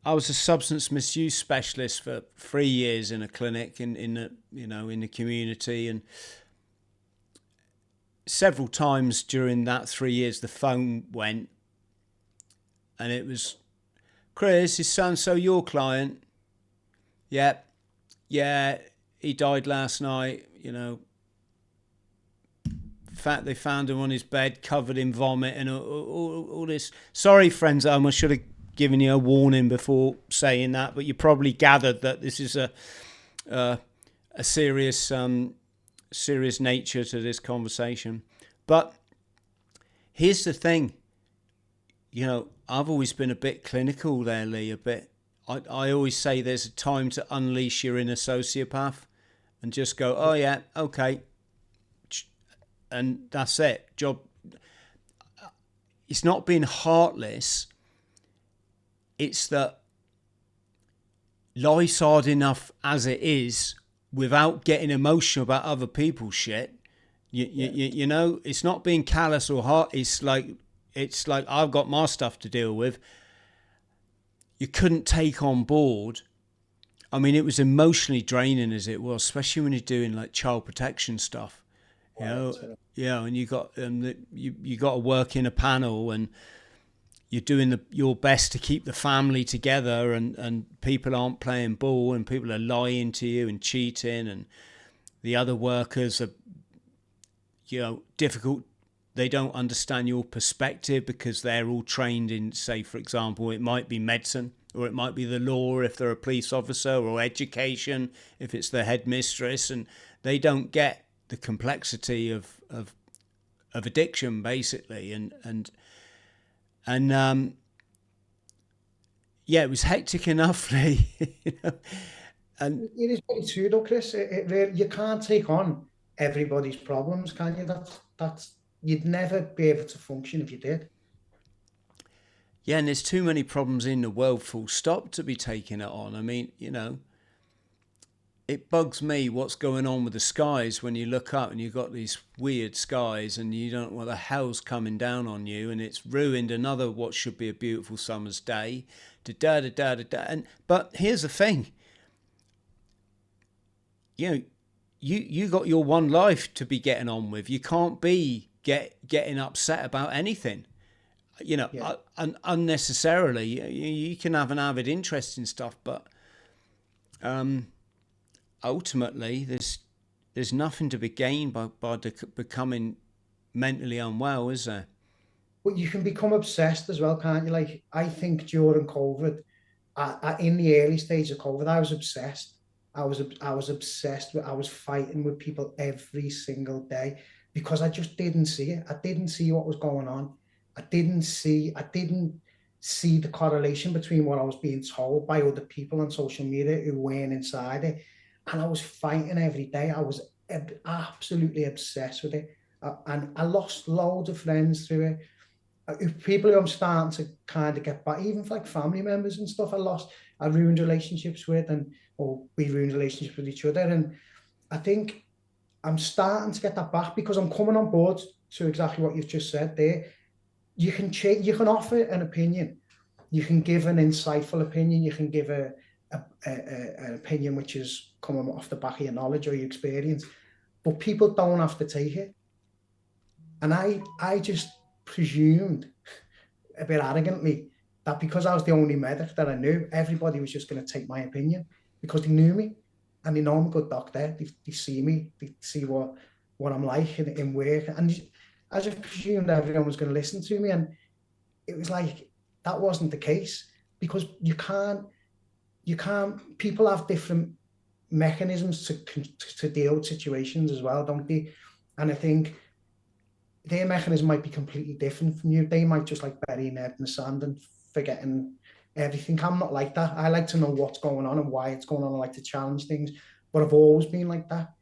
I was a substance misuse specialist for 3 years in a clinic in the in the community, and several times during that 3 years the phone went, and it was, Chris, is so and so your client? Yeah, yeah, he died last night. They found him on his bed covered in vomit and all this. Sorry, friends, I should have given you a warning before saying that, but you probably gathered that this is a serious serious nature to this conversation. But here's the thing, I've always been a bit clinical there, Lee. A bit. I always say there's a time to unleash your inner sociopath and just go, oh yeah, okay, and that's it. Job. It's not being heartless. It's that life's hard enough as it is without getting emotional about other people's shit. You know, it's not being callous or hard. It's like I've got my stuff to deal with. You couldn't take on board. I mean, it was emotionally draining as it was, especially when you're doing like child protection stuff. And you got you got to work in a panel, and you're doing your best to keep the family together, and people aren't playing ball, and people are lying to you and cheating, and the other workers are difficult. They don't understand your perspective because they're all trained in, say, for example, it might be medicine, or it might be the law if they're a police officer, or education if it's the headmistress, and they don't get the complexity of addiction, basically. And yeah, it was hectic enough, Lee. And
it is very true, though, Chris. You can't take on everybody's problems, can you? That's you'd never be able to function if you did.
yeah, and there's too many problems in the world, full stop, to be taking it on. I mean, it bugs me what's going on with the skies when you look up and you've got these weird skies and you don't know what the hell's coming down on you, and it's ruined another what should be a beautiful summer's day. Da da da da da da. And but here's the thing, you know, you got your one life to be getting on with. You can't be getting upset about anything. You know,
Yeah.
unnecessarily. You can have an avid interest in stuff, but ultimately, there's nothing to be gained by becoming mentally unwell, is there?
But you can become obsessed as well, can't you? Like, I think during COVID, in the early stage of COVID, I was obsessed. I was obsessed with. I was fighting with people every single day because I just didn't see it. I didn't see what was going on. I didn't see the correlation between what I was being told by other people on social media who weren't inside it, and I was fighting every day. I was absolutely obsessed with it, and I lost loads of friends through it. People who I'm starting to kind of get back, even for like family members and stuff I ruined relationships with, and or we ruined relationships with each other. And I think I'm starting to get that back because I'm coming on board to exactly what you've just said there. You can change, you can offer an opinion, you can give an insightful opinion, you can give an opinion which is coming off the back of your knowledge or your experience, but people don't have to take it. And I just presumed a bit arrogantly that because I was the only medic that I knew, everybody was just going to take my opinion because they knew me and they know I'm a good doctor. They see me, they see what I'm like in work. And I just presumed everyone was going to listen to me. And it was like, that wasn't the case because people have different mechanisms to deal with situations as well, don't they? And I think their mechanism might be completely different from you. They might just like burying their head in the sand and forgetting everything. I'm not like that. I like to know what's going on and why it's going on. I like to challenge things, but I've always been like that.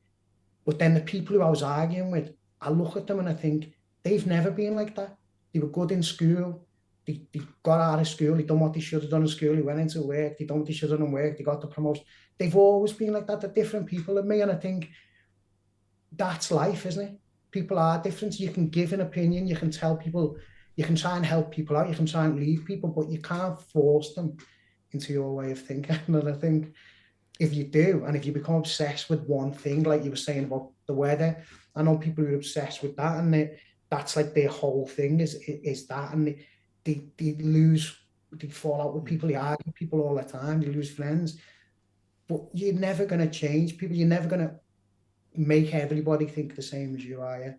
But then the people who I was arguing with, I look at them and I think they've never been like that. They were good in school. They got out of school. They done what they should have done in school. They went into work. They done what they should have done in work. They got the promotion. They've always been like that. They're different people than me. And I think that's life, isn't it? People are different. You can give an opinion, you can tell people, you can try and help people out, you can try and lead people, but you can't force them into your way of thinking. And I think if you do, and if you become obsessed with one thing, like you were saying about the weather, I know people who are obsessed with that, and that's like their whole thing is that, and they fall out with people, they argue with people all the time, they lose friends. But you're never going to change people. You're never going to make everybody think the same as you are. Yeah.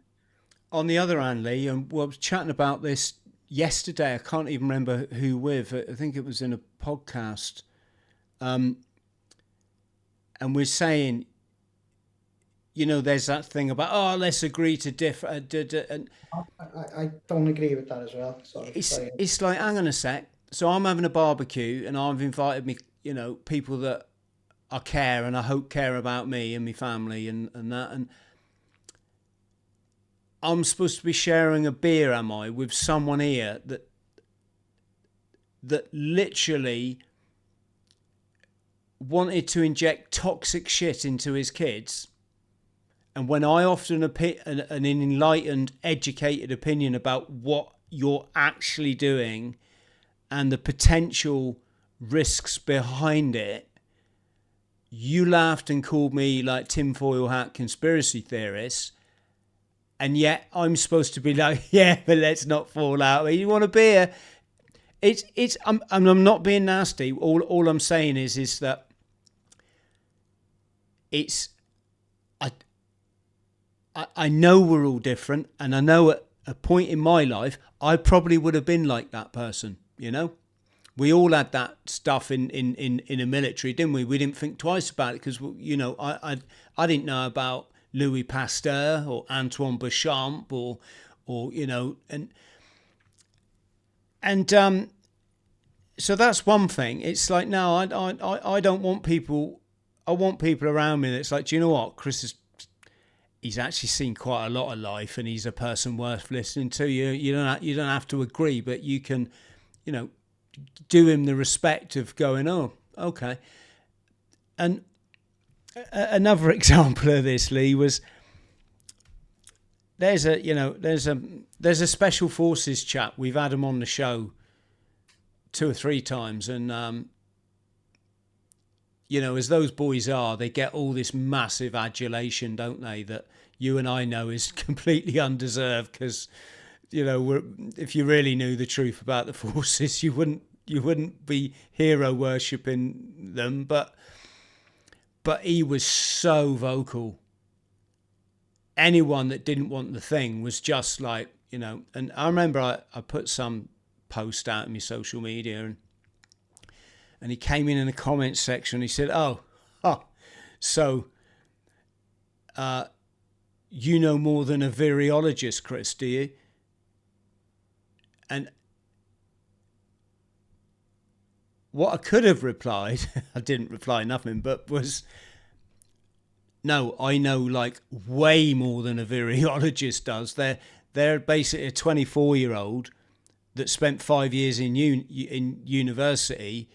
On the other hand, Lee, and I was chatting about this yesterday. I can't even remember who with. I think it was in a podcast, and we're saying, there's that thing about let's agree to differ, and
I don't agree with that as well. Sorry,
it's
sorry.
it's like, hang on a sec. So I'm having a barbecue, and I've invited me, people that I care and I hope care about me and my family and that, and I'm supposed to be sharing a beer, am I, with someone here that literally wanted to inject toxic shit into his kids. And when I offer an enlightened, educated opinion about what you're actually doing and the potential risks behind it, you laughed and called me like tinfoil hat conspiracy theorists. And yet I'm supposed to be like, yeah, but let's not fall out. You want a beer? I'm not being nasty. All I'm saying is that it's, I know we're all different, and I know at a point in my life I probably would have been like that person. We all had that stuff in the military, didn't we? We didn't think twice about it because I didn't know about Louis Pasteur or Antoine Béchamp or and so that's one thing. It's like, no, I don't want people. I want people around me that's like, do you know what, he's actually seen quite a lot of life, and he's a person worth listening to. You don't have to agree, but you can, do him the respect of going, oh, okay. And Another example of this, Lee, was there's a special forces chap. We've had him on the show 2 or 3 times, and as those boys are, they get all this massive adulation, don't they? That you and I know is completely undeserved, because if you really knew the truth about the forces, you wouldn't be hero worshipping them. But he was so vocal. Anyone that didn't want the thing was just like, and I remember I put some post out in my social media, and he came in the comments section. He said, so you know more than a virologist, Chris, do you? And what I could have replied, I didn't reply nothing, but was, no, I know like way more than a virologist does. They're basically a 24-year-old that spent 5 years in university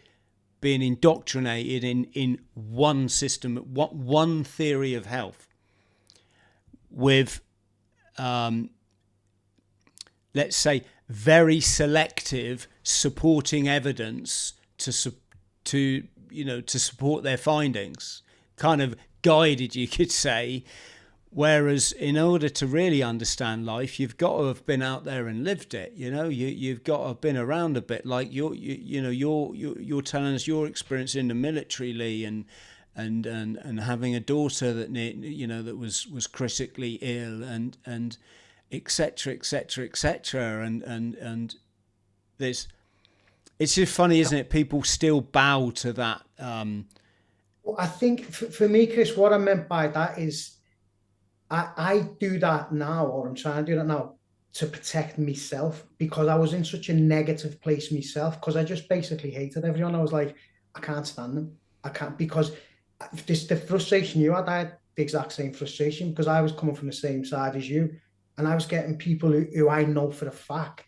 being indoctrinated in one system, one theory of health, with let's say very selective supporting evidence to support their findings, kind of guided, you could say. Whereas in order to really understand life, you've got to have been out there and lived it. You've got to have been around a bit. Like you're telling us your experience in the military, Lee, and having a daughter that that was critically ill, and etc etc etc, and there's, it's just funny, isn't it? People still bow to that.
Well, I think for me, Chris, what I meant by that is I do that now, or I'm trying to do that now, to protect myself, because I was in such a negative place myself, because I just basically hated everyone. I was like, I can't stand them. I can't, because the frustration you had, I had the exact same frustration, because I was coming from the same side as you, and I was getting people who I know for a fact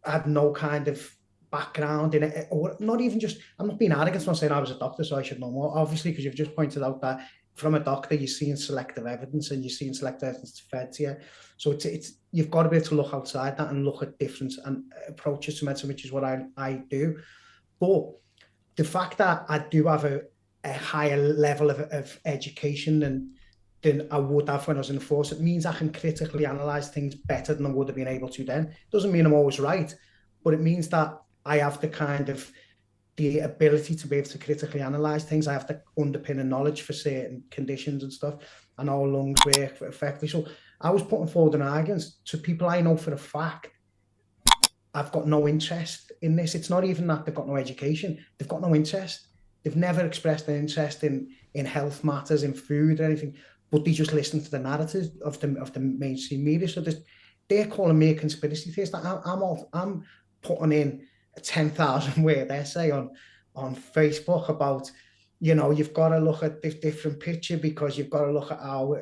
had no kind of background in it, or not even just, I'm not being arrogant, I'm not saying I was a doctor so I should know more, obviously, because you've just pointed out that from a doctor you're seeing selective evidence, and you're seeing selective evidence fed to you. So it's you've got to be able to look outside that and look at different and approaches to medicine, which is what I do. But the fact that I do have a higher level of education than I would have when I was in the force, it means I can critically analyze things better than I would have been able to then. Doesn't mean I'm always right, but it means that I have the ability to be able to critically analyze things. I have the underpinning knowledge for certain conditions and stuff. I know how lungs work effectively. So I was putting forward an argument to people I know for a fact I've got no interest in this. It's not even that they've got no education. They've got no interest. They've never expressed an interest in health matters, in food or anything, but they just listen to the narrative of the mainstream media. So they're calling me a conspiracy theorist. I'm putting in a 10,000 word essay on Facebook about, you've got to look at this different picture, because you've got to look at how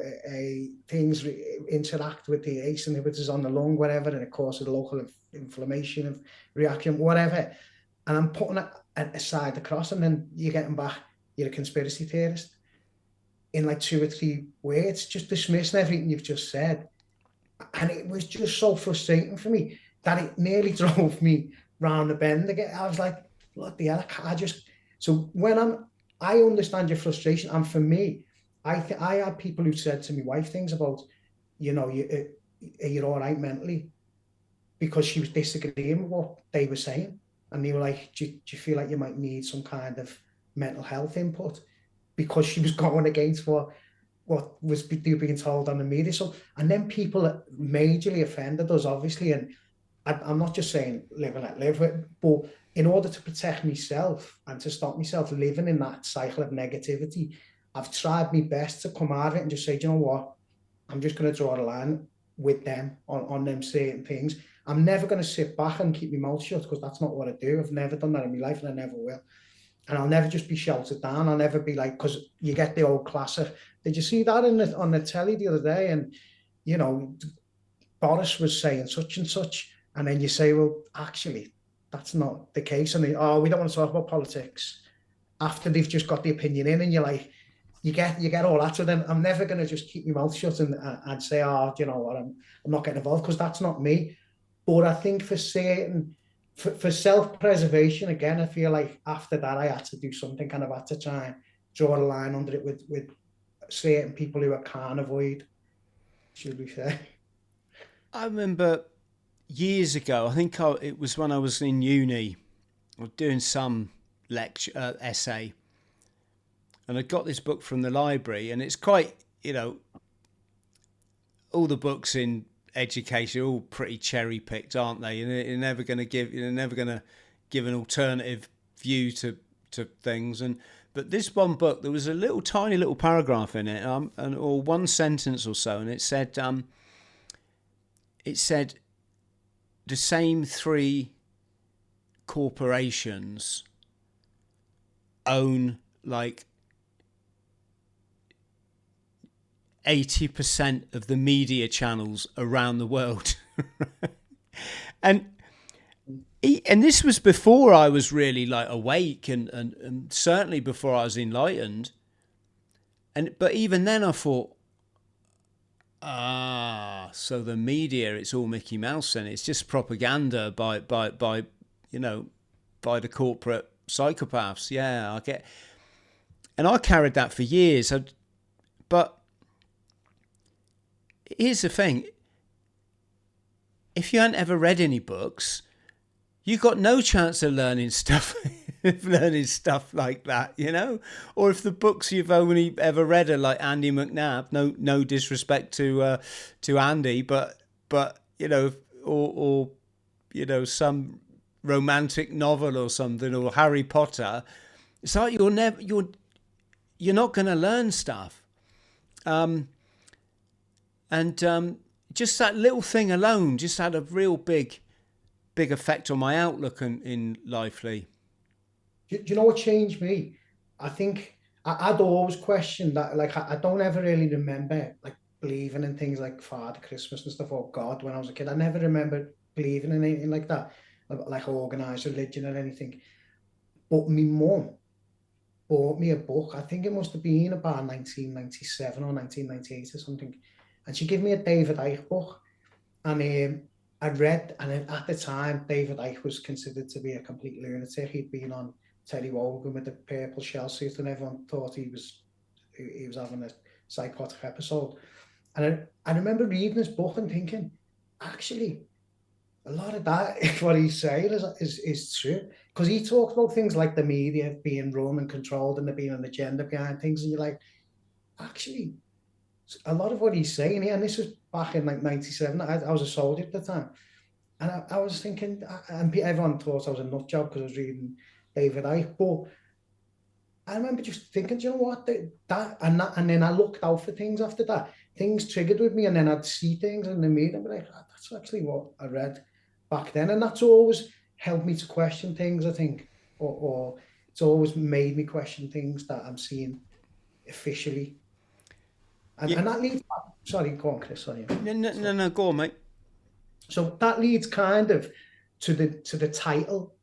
things interact with the ACE inhibitors on the lung, whatever, and it causes local inflammation and reaction, whatever. And I'm putting it aside across, and then you're getting back, you're a conspiracy theorist, in like 2 or 3 words, just dismissing everything you've just said. And it was just so frustrating for me that it nearly drove me round the bend again. I was like, what the hell? So I understand your frustration. And for me, I had people who said to my wife things about, you're all right mentally, because she was disagreeing with what they were saying. And they were like, do you feel like you might need some kind of mental health input? Because she was going against what was being told on the media. So, and then people majorly offended us, obviously. And I'm not just saying live and let live, but in order to protect myself and to stop myself living in that cycle of negativity, I've tried my best to come out of it and just say, do you know what? I'm just going to draw the line with them on them certain things. I'm never going to sit back and keep my mouth shut, because that's not what I do. I've never done that in my life, and I never will. And I'll never just be shouted down. I'll never be like, because you get the old classic, did you see that on the telly the other day? And, Boris was saying such and such. And then you say, well, actually, that's not the case. And we don't want to talk about politics. after they've just got the opinion in, and you're like, you get all that. So then I'm never going to just keep my mouth shut and say, oh, you know what, I'm not getting involved, because that's not me. But I think for self-preservation, again, I feel like after that I had to do something, kind of had to try and draw a line under it with certain people who I can't avoid, should we say.
I remember years ago, I think it was when I was in uni, I was doing some lecture essay, and I got this book from the library, and it's quite, all the books in education are all pretty cherry picked, aren't they? You're never going to give an alternative view to things. And but this one book, there was a little tiny little paragraph in it, or one sentence or so, and it said the same three corporations own like 80% of the media channels around the world. and this was before I was really like awake, and certainly before I was enlightened. But even then I thought, so the media, it's all Mickey Mouse, and it's just propaganda by the corporate psychopaths. Yeah, I get. And I carried that for years. But here's the thing. If you hadn't ever read any books, you got no chance of learning stuff like that, Or if the books you've only ever read are like Andy McNab, no disrespect to Andy, but or some romantic novel or something, or Harry Potter, it's like you're not going to learn stuff. Just that little thing alone just had a real big effect on my outlook in life, Lee.
Do you know what changed me? I think I'd always questioned that. Like, I don't ever really remember like believing in things like Father Christmas and stuff, or God, when I was a kid. I never remember believing in anything like that, like organised religion or anything. But my mum bought me a book. I think it must have been about 1997 or 1998 or something. And she gave me a David Icke book. And I read, and at the time, David Icke was considered to be a complete lunatic. He'd been on Terry Wogan with the purple shell suit, and everyone thought he was having a psychotic episode. And I remember reading this book and thinking, actually, a lot of that, what he's saying is true. Because he talks about things like the media being run and controlled, and there being an agenda behind things. And you're like, actually, a lot of what he's saying here, and this was back in like 97, I was a soldier at the time. And I was thinking, and everyone thought I was a nut job because I was reading David Icke. But I remember just thinking, do you know what? And then I looked out for things after that. Things triggered with me, and then I'd see things in the media and be like, that's actually what I read back then. And that's always helped me to question things, I think. Or it's always made me question things that I'm seeing officially. And that leads back, sorry, go on, Chris, sorry.
No, go on, mate.
So that leads kind of to the title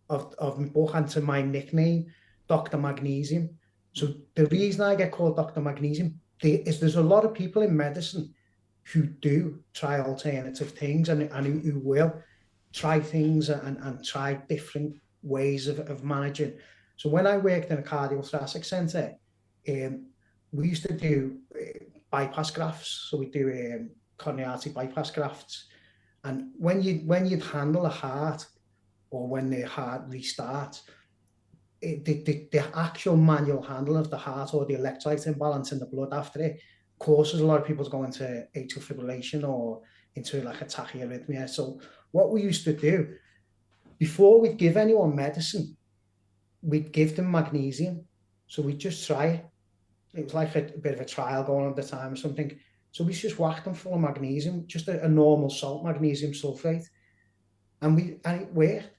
of my book and to my nickname, Dr. Magnesium. So the reason I get called Dr. Magnesium is there's a lot of people in medicine who do try alternative things and who will try things and try different ways of managing. So when I worked in a cardiothoracic centre, we used to do bypass grafts. So we do coronary artery bypass grafts. And when you'd handle a heart, or when the heart restarts, the actual manual handling of the heart, or the electrolyte imbalance in the blood after it, causes a lot of people to go into atrial fibrillation or into like a tachyarrhythmia. So what we used to do, before we'd give anyone medicine, we'd give them magnesium. So we'd just try it. It was like a bit of a trial going on at the time or something. So we just whacked them full of magnesium, just a normal salt, magnesium sulfate. And it worked.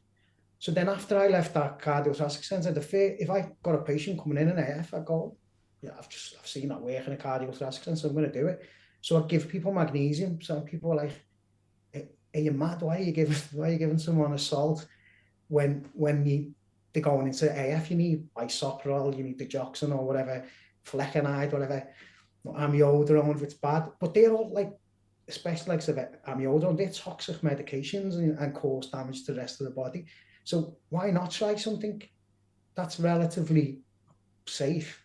So then after I left that cardiothoracic centre, if I got a patient coming in an AF, I go, yeah, I've seen that work in a cardiothoracic centre, so I'm going to do it. So I give people magnesium. So people are like, are you mad? Why are you giving someone a salt when the they're going into AF, you need bisoprolol, you need digoxin or whatever, flecainide, whatever, amiodarone if it's bad. But they're all like, especially like amiodarone, they're toxic medications and cause damage to the rest of the body. So why not try something that's relatively safe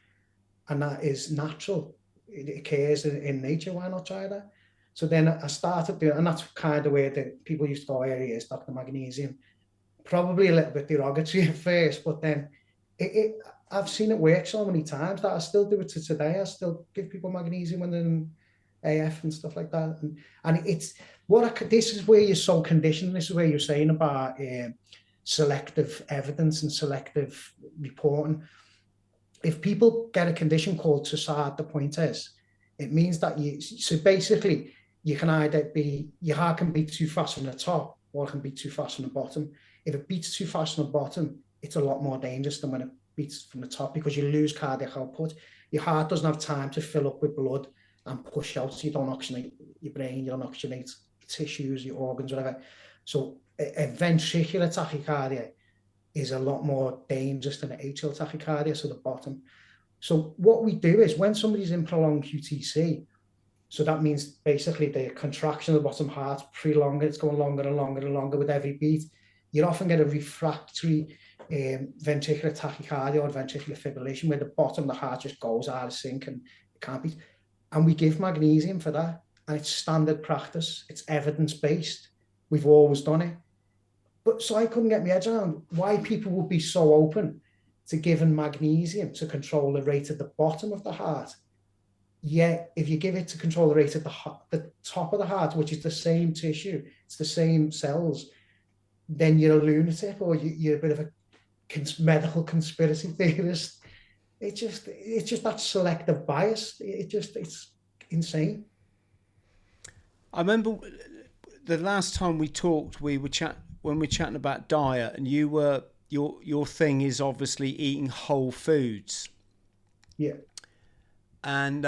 and that is natural? It occurs in nature. Why not try that? So then I started doing, and that's kind of where the people used to go, here he is, Dr. Magnesium. Probably a little bit derogatory at first, but then I've seen it work so many times that I still do it to today. I still give people magnesium when they're in AF and stuff like that. And it's this is where you're so conditioned. This is where you're saying about selective evidence and selective reporting. If people get a condition called torsades de pointes, it means that so basically you can either your heart can beat too fast from the top or it can beat too fast from the bottom. If it beats too fast from the bottom, it's a lot more dangerous than when it beats from the top, because you lose cardiac output. Your heart doesn't have time to fill up with blood and push out, so you don't oxygenate your brain, you don't oxygenate tissues, your organs, whatever. So a ventricular tachycardia is a lot more dangerous than an atrial tachycardia, so the bottom. So what we do is when somebody's in prolonged QTC, so that means basically the contraction of the bottom heart prolonged, it's going longer and longer and longer with every beat. You often get a refractory ventricular tachycardia or ventricular fibrillation, where the bottom of the heart just goes out of sync and it can't beat. And we give magnesium for that. And it's standard practice. It's evidence-based. We've always done it. But so I couldn't get my head around why people would be so open to giving magnesium to control the rate at the bottom of the heart. Yet, if you give it to control the rate at the top of the heart, which is the same tissue, it's the same cells, then you're a lunatic or you're a bit of a medical conspiracy theorist. It's just that selective bias. It's insane.
I remember the last time we talked, when we were chatting about diet, and your thing is obviously eating whole foods.
Yeah.
And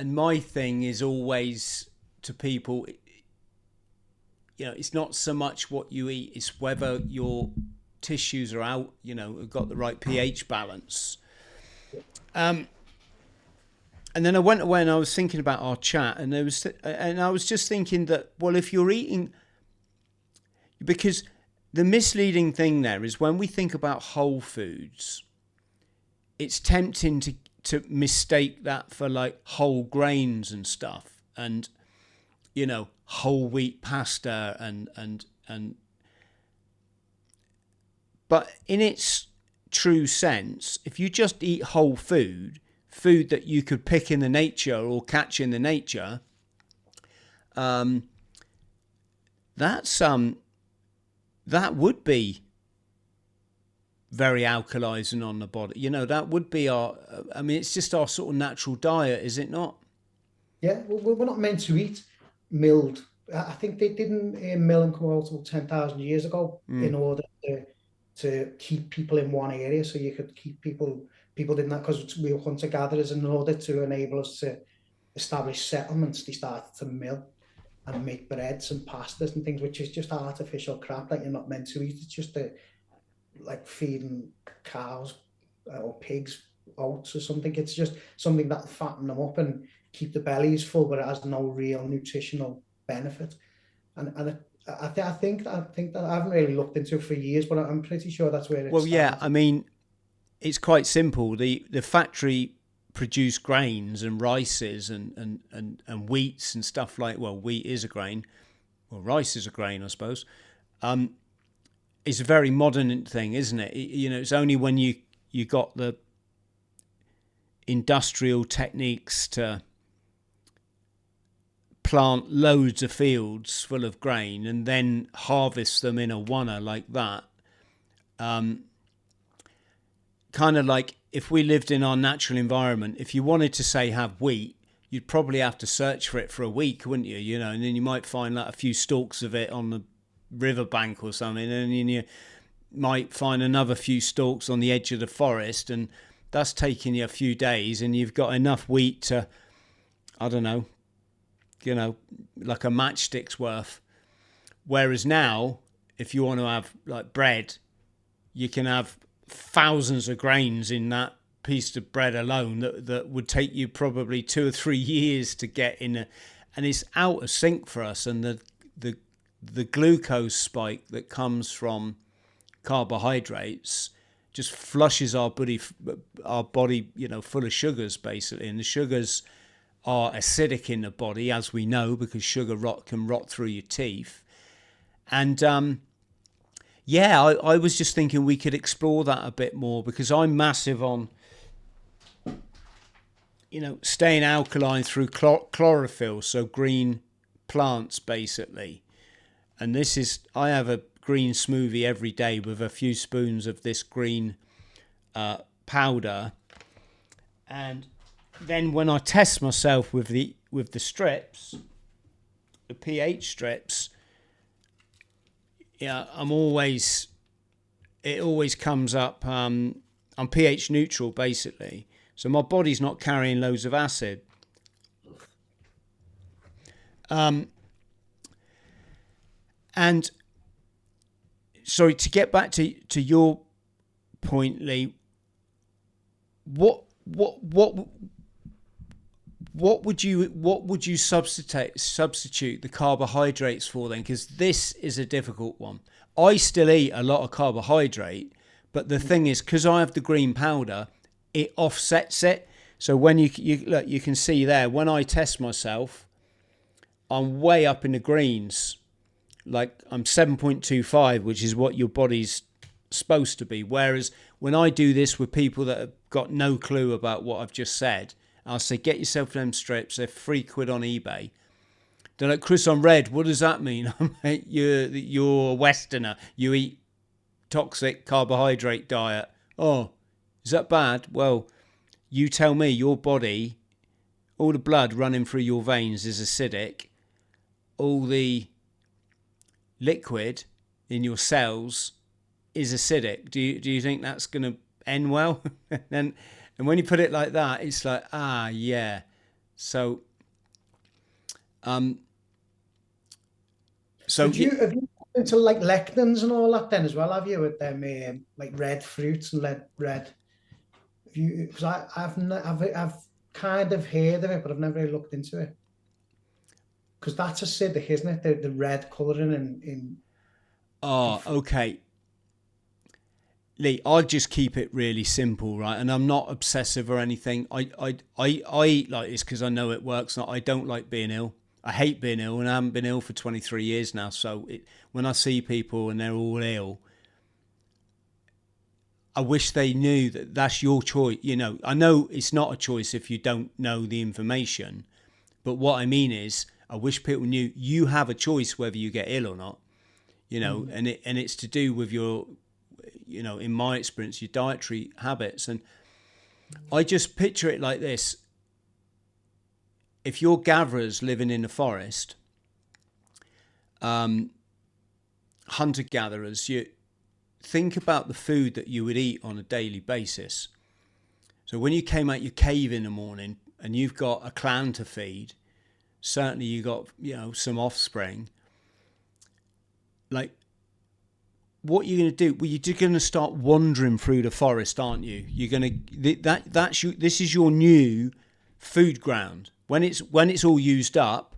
my thing is always to people, it's not so much what you eat, it's whether your tissues are out, have got the right pH balance. And then I went away and I was thinking about our chat, and I was just thinking that, well, if you're eating, because the misleading thing there is when we think about whole foods, it's tempting to mistake that for like whole grains and stuff, and whole wheat pasta and but in its true sense, if you just eat whole food that you could pick in the nature or catch in the nature, that would be very alkalizing on the body. That would be it's just our sort of natural diet, is it not?
Yeah, well, we're not meant to eat milled. I think they didn't mill and come out until 10,000 years ago in order to keep people in one area, so you could keep people didn't that, because we were hunter-gatherers, in order to enable us to establish settlements, they started to mill and make breads and pastas and things, which is just artificial crap that you're not meant to eat. It's just like feeding cows or pigs oats or something. It's just something that fatten them up and keep the bellies full, but it has no real nutritional benefit. And I think that I haven't really looked into it for years, but I'm pretty sure that's where it
started. It's quite simple. The factory produce grains and rices and wheats and stuff like, well, wheat is a grain, well, rice is a grain, I suppose. It's a very modern thing, isn't it? It's only when you got the industrial techniques to plant loads of fields full of grain and then harvest them in a wanna like that. Kind of like if we lived in our natural environment, if you wanted to say have wheat, you'd probably have to search for it for a week, wouldn't you? And then you might find like a few stalks of it on the riverbank or something, and then you might find another few stalks on the edge of the forest, and that's taking you a few days, and you've got enough wheat to, I don't know, like a matchstick's worth. Whereas now, if you want to have like bread, you can have thousands of grains in that piece of bread alone that would take you probably 2 or 3 years to get in, and it's out of sync for us. And the glucose spike that comes from carbohydrates just flushes our body, full of sugars basically, and the sugars are acidic in the body, as we know, because sugar can rot through your teeth. And I was just thinking we could explore that a bit more, because I'm massive on staying alkaline through chlorophyll, so green plants basically. And I have a green smoothie every day with a few spoons of this green powder, and then when I test myself with the strips, the pH strips, it always comes up. I'm pH neutral basically, so my body's not carrying loads of acid. And sorry, to get back to your point, Lee, what would you substitute the carbohydrates for then? Because this is a difficult one. I still eat a lot of carbohydrate, but the thing is, because I have the green powder, it offsets it. So when you look, you can see there, when I test myself, I'm way up in the greens. Like I'm 7.25, which is what your body's supposed to be. Whereas when I do this with people that have got no clue about what I've just said, I'll say, get yourself them strips. They're £3 on eBay. They're like, Chris, I'm red. What does that mean? I'm like, you're a Westerner. You eat toxic carbohydrate diet. Oh, is that bad? Well, you tell me. Your body, all the blood running through your veins is acidic. All the liquid in your cells is acidic. Do you think that's going to end well? And when you put it like that, it's like, yeah. So
have you looked into like lectins and all that then as well? Have you, with them like red fruits and red? Because I've kind of heard of it, but I've never really looked into it. Because that's acidic, isn't it? The red colouring in.
Oh, okay. Lee, I'll just keep it really simple, right? And I'm not obsessive or anything. I eat like this because I know it works. I don't like being ill. I hate being ill, and I haven't been ill for 23 years now. So when I see people and they're all ill, I wish they knew that that's your choice. I know it's not a choice if you don't know the information. But what I mean is, I wish people knew you have a choice whether you get ill or not. And it's to do with your, in my experience, your dietary habits. And I just picture it like this. If you're gatherers living in the forest, hunter-gatherers, you think about the food that you would eat on a daily basis. So when you came out your cave in the morning and you've got a clan to feed, certainly you got, some offspring, like, what you're going to do? Well, you're going to start wandering through the forest, aren't you? You're going to this is your new food ground. When it's all used up,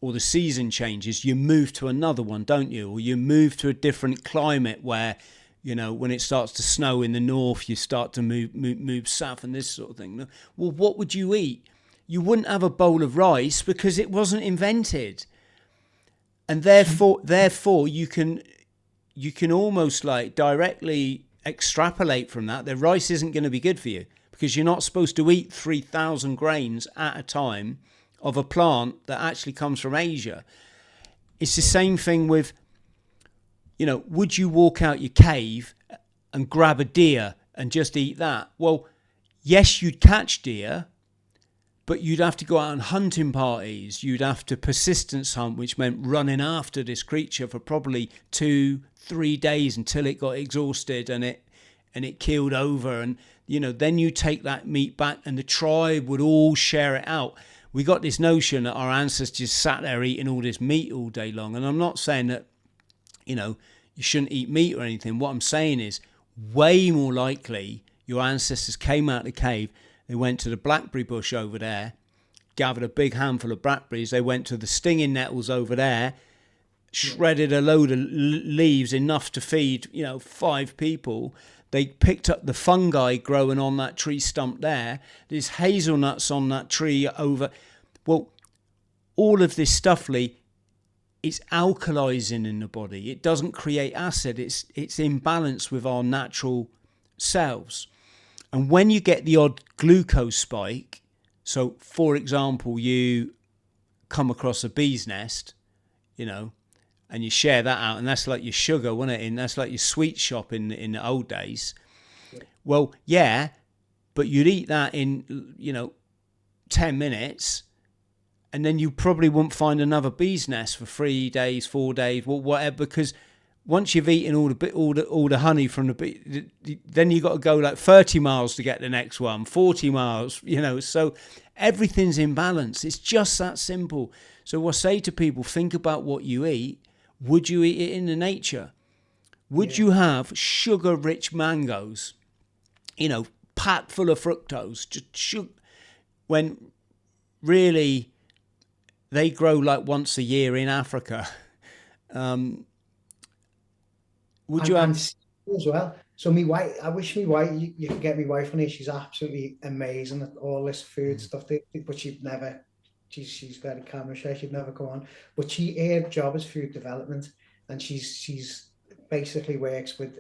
or the season changes, you move to another one, don't you? Or you move to a different climate where, when it starts to snow in the north, you start to move south and this sort of thing. Well, what would you eat? You wouldn't have a bowl of rice because it wasn't invented, and therefore you can almost like directly extrapolate from that rice isn't going to be good for you, because you're not supposed to eat 3,000 grains at a time of a plant that actually comes from Asia. It's the same thing with, would you walk out your cave and grab a deer and just eat that? Well, yes, you'd catch deer, but you'd have to go out on hunting parties. You'd have to persistence hunt, which meant running after this creature for probably 2-3 days until it got exhausted and it keeled over. And, then you take that meat back and the tribe would all share it out. We got this notion that our ancestors sat there eating all this meat all day long. And I'm not saying that, you shouldn't eat meat or anything. What I'm saying is, way more likely your ancestors came out of the cave, they went to the blackberry bush over there, gathered a big handful of blackberries, they went to the stinging nettles over there, shredded a load of leaves enough to feed, 5 people. They picked up the fungi growing on that tree stump there. There's hazelnuts on that tree over. Well, all of this stuff, Lee, it's alkalizing in the body. It doesn't create acid. It's in balance with our natural cells. And when you get the odd glucose spike, so for example, you come across a bee's nest, and you share that out, and that's like your sugar, wasn't it? And that's like your sweet shop in the old days. Well, yeah, but you'd eat that in 10 minutes, and then you probably wouldn't find another bee's nest for 3 days, 4 days, whatever, because once you've eaten all the honey from the bee, then you got to go like 30 miles to get the next one, 40 miles, so everything's in balance. It's just that simple. So I say to people, think about what you eat. Would you eat it in the nature? Would you have sugar-rich mangoes, packed full of fructose, just sugar, when really they grow like once a year in Africa? Would you have...
as well? So me wife, I wish me wife, you could get me wife on here. She's absolutely amazing at all this food stuff, but she'd never... She's very camera shy. She'd never go on, but her job is food development, and she's basically works with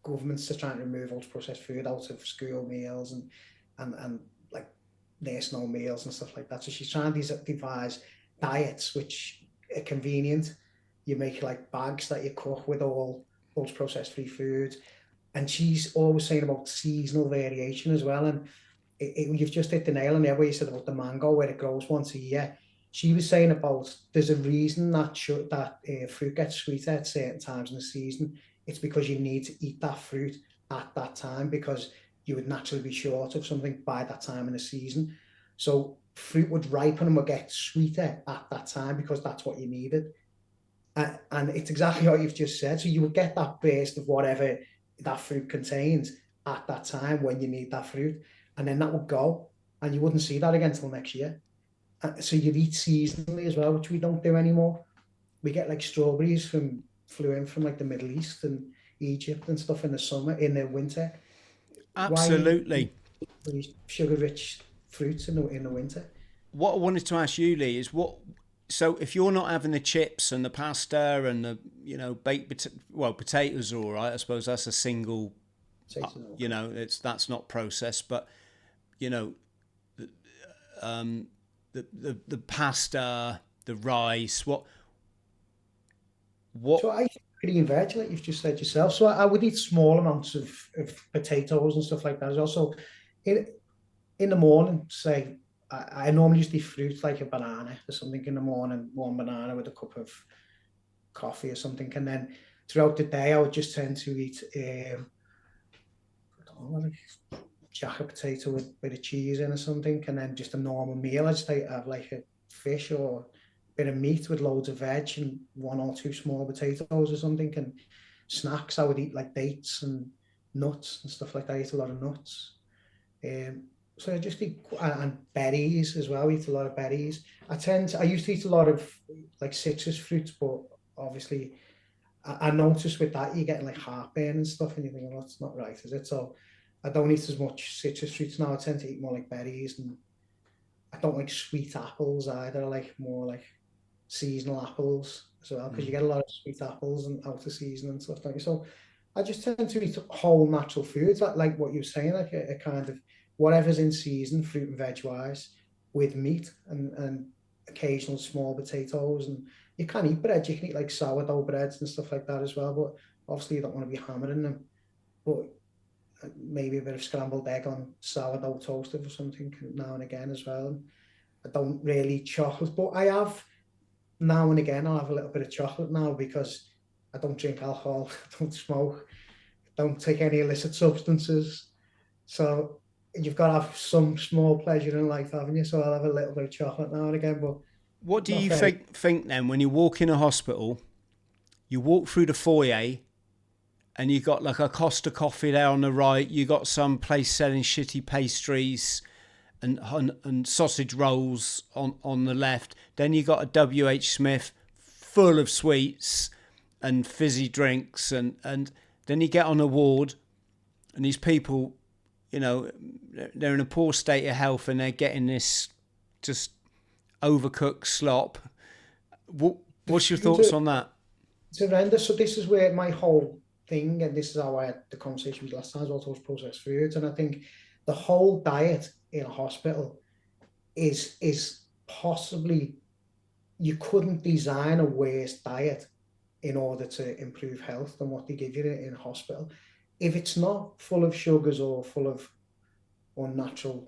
governments to try and remove ultra processed food out of school meals and like national meals and stuff like that. So she's trying to devise diets which are convenient. You make like bags that you cook with all ultra processed free food, and she's always saying about seasonal variation as well. And you've just hit the nail on the head where you said about the mango, where it grows once a year. She was saying about there's a reason that fruit gets sweeter at certain times in the season. It's because you need to eat that fruit at that time, because you would naturally be short of something by that time in the season. So fruit would ripen and would get sweeter at that time because that's what you needed. And it's exactly what you've just said. So you would get that burst of whatever that fruit contains at that time when you need that fruit. And then that would go, and you wouldn't see that again until next year. So you'd eat seasonally as well, which we don't do anymore. We get like strawberries flew in from like the Middle East and Egypt and stuff in the summer, in the winter.
Absolutely.
Why sugar-rich fruits in the winter?
What I wanted to ask you, Lee, is so if you're not having the chips and the pasta and the baked potatoes are all right. I suppose that's a single. That's not processed, but the pasta, the rice, what?
So I think green veg, like you've just said yourself. So I would eat small amounts of potatoes and stuff like that. Also, in the morning, say I normally just eat fruit like a banana or something in the morning, one banana with a cup of coffee or something, and then throughout the day I would just tend to eat jacket potato with a bit of cheese in or something, and then just a normal meal. I just have like a fish or a bit of meat with loads of veg and 1 or 2 small potatoes or something. And snacks, I would eat like dates and nuts and stuff like that. I eat a lot of nuts. So I just eat, and berries as well. I eat a lot of berries. I used to eat a lot of like citrus fruits, but obviously I noticed with that you're getting like heartburn and stuff, and you think, well, that's not right, is it? So I don't eat as much citrus fruits now. I tend to eat more like berries, and I don't like sweet apples either. I like more like seasonal apples as well, because you get a lot of sweet apples and out of season and stuff like that. So I just tend to eat whole natural foods, like what you're saying, like a kind of whatever's in season, fruit and veg wise, with meat and occasional small potatoes. And you can eat bread, you can eat like sourdough breads and stuff like that as well, but obviously you don't want to be hammering them. But maybe a bit of scrambled egg on sourdough toasted or something now and again as well. And I don't really eat chocolate, but I have now and again. I'll have a little bit of chocolate now because I don't drink alcohol, I don't smoke, don't take any illicit substances. So you've got to have some small pleasure in life, haven't you? So I'll have a little bit of chocolate now and again. But
what do you think then when you walk in a hospital? You walk through the foyer and you got like a Costa coffee there on the right. You got some place selling shitty pastries and sausage rolls on the left. Then you got a WH Smith full of sweets and fizzy drinks, and then you get on a ward, and these people, you know, they're in a poor state of health, and they're getting this just overcooked slop. What's your thoughts on that?
It's horrendous. So this is where my whole thing, and this is how I had the conversation with last time, about those processed foods. And I think the whole diet in a hospital is possibly, you couldn't design a worse diet in order to improve health than what they give you in a hospital. If it's not full of sugars or full of unnatural,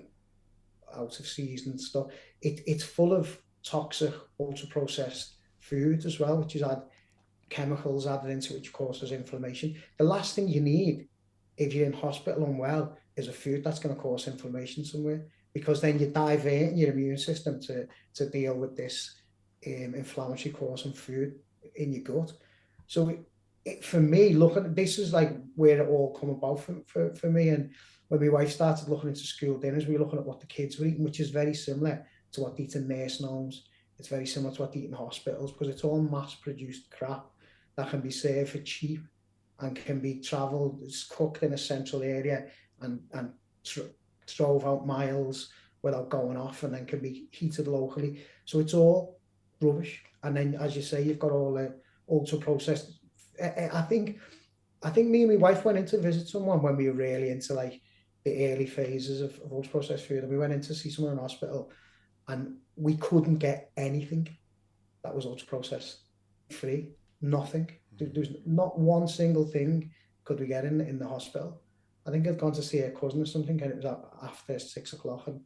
out of season stuff, it's full of toxic, ultra processed foods as well, which is chemicals added into it, which causes inflammation. The last thing you need if you're in hospital unwell is a food that's going to cause inflammation somewhere, because then you divert your immune system to deal with this inflammatory causing food in your gut. So for me, looking at this is like where it all come about for me. And when my wife started looking into school dinners, we were looking at what the kids were eating, which is very similar to what they eat in nursing homes. It's very similar to what they eat in hospitals, because it's all mass-produced crap that can be served for cheap and can be travelled, it's cooked in a central area and drove out miles without going off, and then can be heated locally. So it's all rubbish. And then, as you say, you've got all the ultra processed. I think me and my wife went in to visit someone when we were really into like the early phases of ultra processed food, and we went in to see someone in hospital, and we couldn't get anything that was ultra processed free. Nothing. There's not one single thing could we get in the hospital. I think I'd gone to see a cousin or something, and it was after 6 o'clock, and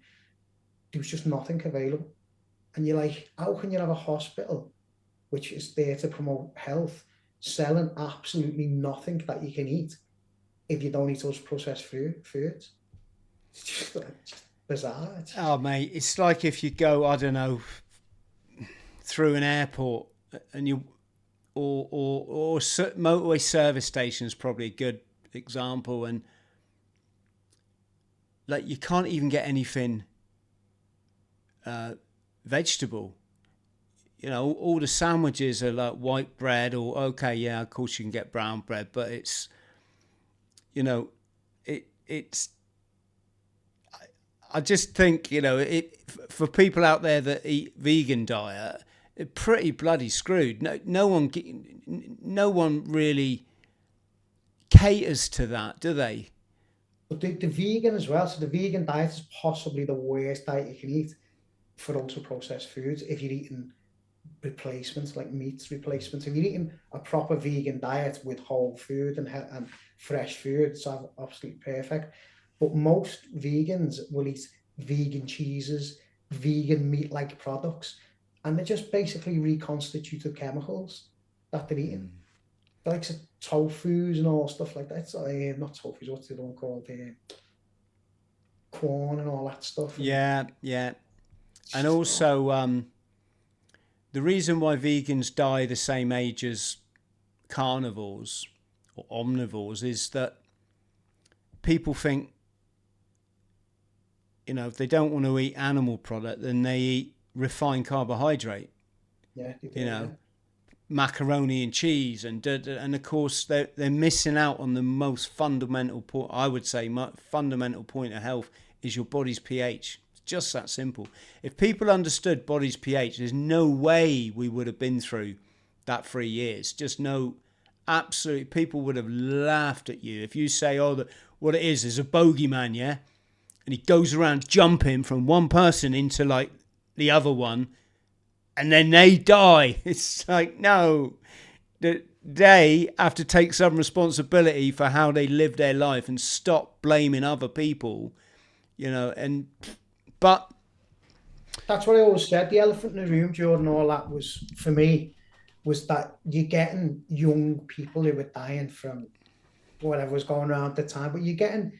there was just nothing available. And you're like, how can you have a hospital which is there to promote health selling absolutely nothing that you can eat if you don't eat those processed foods? It's just bizarre.
Oh, mate, it's like if you go, I don't know, through an airport, and you or motorway service station is probably a good example, and like you can't even get anything vegetable. You know, all the sandwiches are like white bread, or okay, yeah, of course you can get brown bread, but it's, you know, it's. I just think, you know, for people out there that eat vegan diet, they're pretty bloody screwed. No one really caters to that, do they?
But the vegan as well. So the vegan diet is possibly the worst diet you can eat for ultra processed foods if you're eating replacements like meats replacements. If you're eating a proper vegan diet with whole food and fresh food, it's absolutely perfect. But most vegans will eat vegan cheeses, vegan meat-like products, and they're just basically reconstituted chemicals that they're eating. They're like tofu's and all stuff like that. So, not tofu's, what's the other one called? Corn and all that stuff.
Yeah. And also, the reason why vegans die the same age as carnivores or omnivores is that people think, you know, if they don't want to eat animal product, then they eat refined carbohydrate.
Yeah,
you know, macaroni and cheese, and of course they're missing out on the most fundamental point. I would say fundamental point of health is your body's pH. It's just that simple. If people understood body's pH, there's no way we would have been through that 3 years. Just no, absolutely. People would have laughed at you if you say, "Oh, what it is a bogeyman, yeah," and he goes around jumping from one person into like the other one, and then they die. It's like, no, they have to take some responsibility for how they live their life and stop blaming other people, you know. But
that's what I always said. The elephant in the room, Jordan, all that was for me was that you're getting young people who were dying from whatever was going around at the time, but you're getting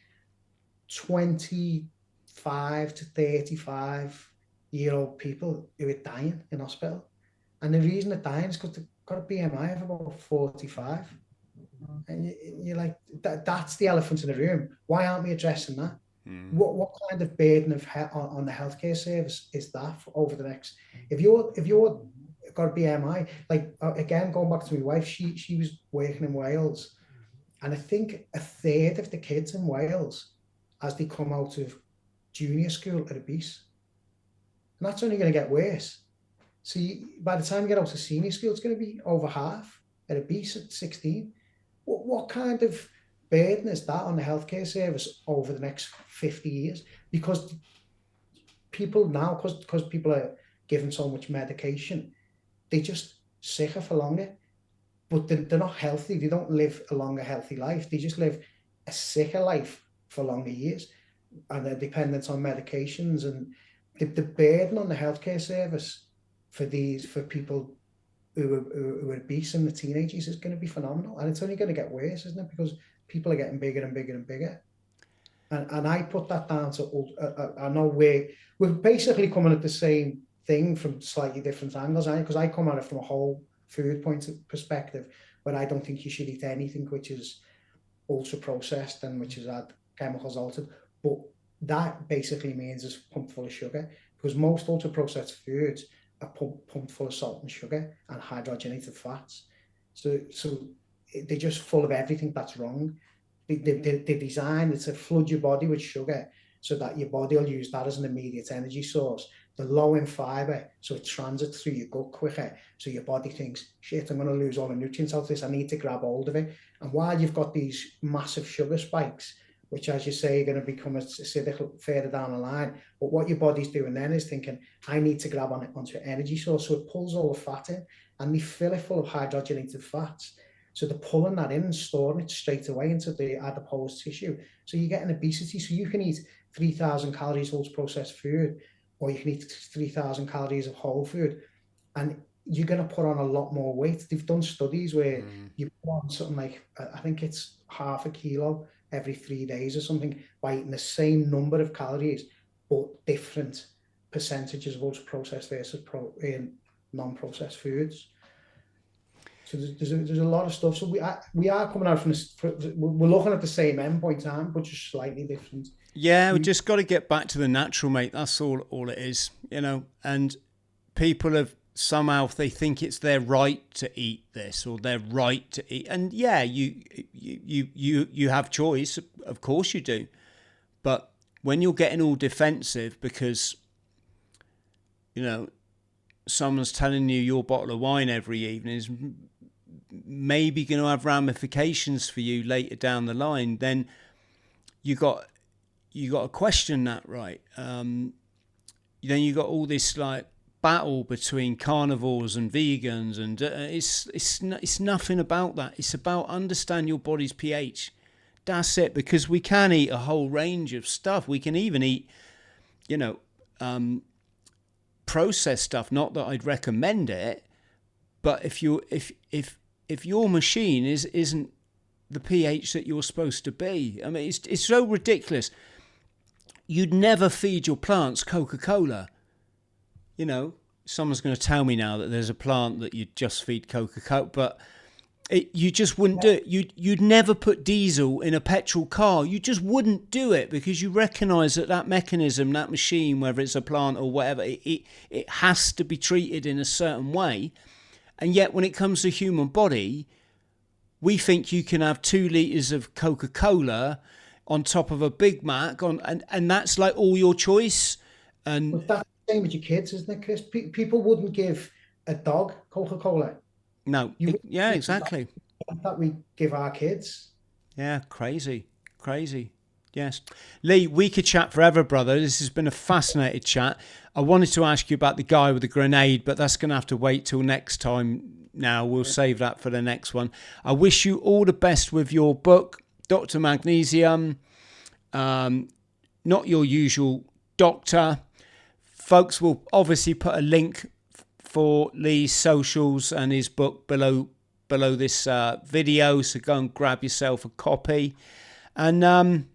25 to 35-year-old people who are dying in hospital. And the reason they're dying is because they've got a BMI of about 45. And you're like, that's the elephant in the room. Why aren't we addressing that? What kind of burden of on the healthcare service is that over the next? If you're got a BMI, like again going back to my wife, she was working in Wales, and I think a third of the kids in Wales, as they come out of junior school, are obese, and that's only going to get worse. So by the time you get out to senior school, it's going to be over half are obese at 16. What kind of burden is that on the healthcare service over the next 50 years? Because people now, because people are given so much medication, they just sicker for longer, but they're not healthy. They don't live a longer, healthy life. They just live a sicker life for longer years, and they're dependent on medications. And the burden on the healthcare service for people who are obese in the teenagers is going to be phenomenal, and it's only going to get worse, isn't it? Because people are getting bigger and bigger and bigger, and I put that down to I know we're basically coming at the same thing from slightly different angles, because I come at it from a whole food point of perspective, where I don't think you should eat anything which is ultra processed and which is had chemicals altered, but that basically means it's pumped full of sugar, because most ultra processed foods are pumped full of salt and sugar and hydrogenated fats. So they're just full of everything that's wrong. They're designed to flood your body with sugar so that your body will use that as an immediate energy source. They're low in fiber, so it transits through your gut quicker. So your body thinks, shit, I'm going to lose all the nutrients out of this. I need to grab hold of it. And while you've got these massive sugar spikes, which, as you say, are going to become acidic further down the line. But what your body's doing then is thinking, I need to grab onto an energy source. So it pulls all the fat in, and they fill it full of hydrogenated fats. So they're pulling that in and storing it straight away into the adipose tissue. So you get an obesity. So you can eat 3,000 calories ultra processed food, or you can eat 3,000 calories of whole food, and you're going to put on a lot more weight. They've done studies where you put on something like, I think it's half a kilo every 3 days or something, by eating the same number of calories, but different percentages of ultra processed versus non-processed foods. So there's a lot of stuff. So we are coming out from this, we're looking at the same endpoint, but just slightly different.
Yeah, we just got to get back to the natural, mate. That's all it is, and people have somehow, they think it's their right to eat this or their right to eat, and yeah, you have choice, of course you do, but when you're getting all defensive because someone's telling you your bottle of wine every evening is maybe going to have ramifications for you later down the line, then you got to question that, right? Then you got all this like battle between carnivores and vegans, and it's nothing about that. It's about understand your body's pH. That's it, because we can eat a whole range of stuff. We can even eat, processed stuff. Not that I'd recommend it, but if your machine isn't the pH that you're supposed to be, I mean, it's so ridiculous. You'd never feed your plants Coca-Cola. Someone's going to tell me now that there's a plant that you just feed Coca-Cola, but you just wouldn't do it. You'd never put diesel in a petrol car. You just wouldn't do it, because you recognise that mechanism, that machine, whether it's a plant or whatever, it has to be treated in a certain way. And yet when it comes to the human body, we think you can have 2 litres of Coca-Cola on top of a Big Mac, and that's like all your choice. And
but that's the same with your kids, isn't it, Chris? People wouldn't give a dog Coca-Cola.
No, yeah, exactly.
That we give our kids.
Yeah, crazy. Yes. Lee, we could chat forever, brother. This has been a fascinating chat. I wanted to ask you about the guy with the grenade, but that's going to have to wait till next time now. We'll save that for the next one. I wish you all the best with your book, Dr. Magnesium. Not your usual doctor. Folks will obviously put a link for Lee's socials and his book below this video, so go and grab yourself a copy. And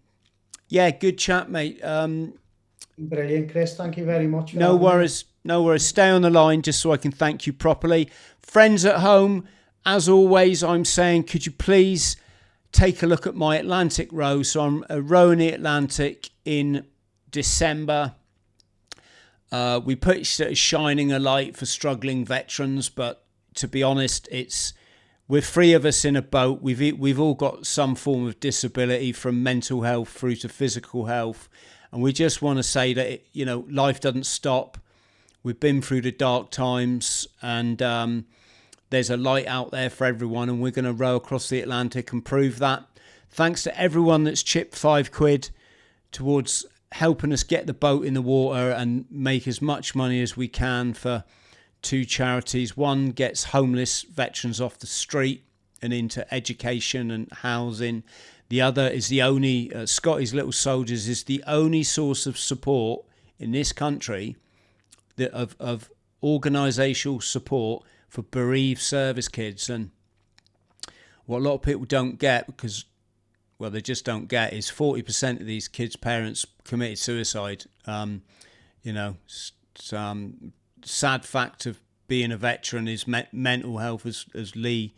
yeah, good chat, mate.
Brilliant, Chris. Thank you very much.
No worries. Stay on the line just so I can thank you properly. Friends at home, as always, I'm saying, could you please take a look at my Atlantic row? So I'm rowing the Atlantic in December. We pitched it as shining a light for struggling veterans, but to be honest, we're three of us in a boat. We've all got some form of disability, from mental health through to physical health, and we just want to say that life doesn't stop. We've been through the dark times, and there's a light out there for everyone, and we're going to row across the Atlantic and prove that. Thanks to everyone that's chipped £5 towards helping us get the boat in the water and make as much money as we can for two charities. One gets homeless veterans off the street and into education and housing. The other is the only, Scotty's Little Soldiers is the only source of support in this country of organisational support for bereaved service kids. And what a lot of people don't get, because they just don't get, is 40% of these kids' parents committed suicide. Sad fact of being a veteran is mental health, as Lee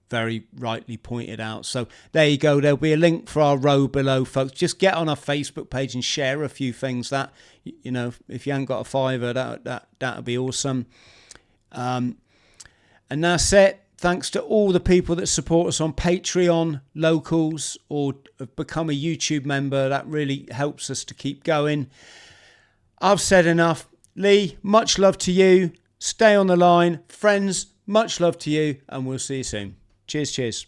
very rightly pointed out. So there you go. There'll be a link for our row below, folks. Just get on our Facebook page and share a few things. That, if you haven't got a fiver, that'll be awesome. And that's it. Thanks to all the people that support us on Patreon, locals, or have become a YouTube member. That really helps us to keep going. I've said enough. Lee, much love to you. Stay on the line. Friends, much love to you. And we'll see you soon. Cheers.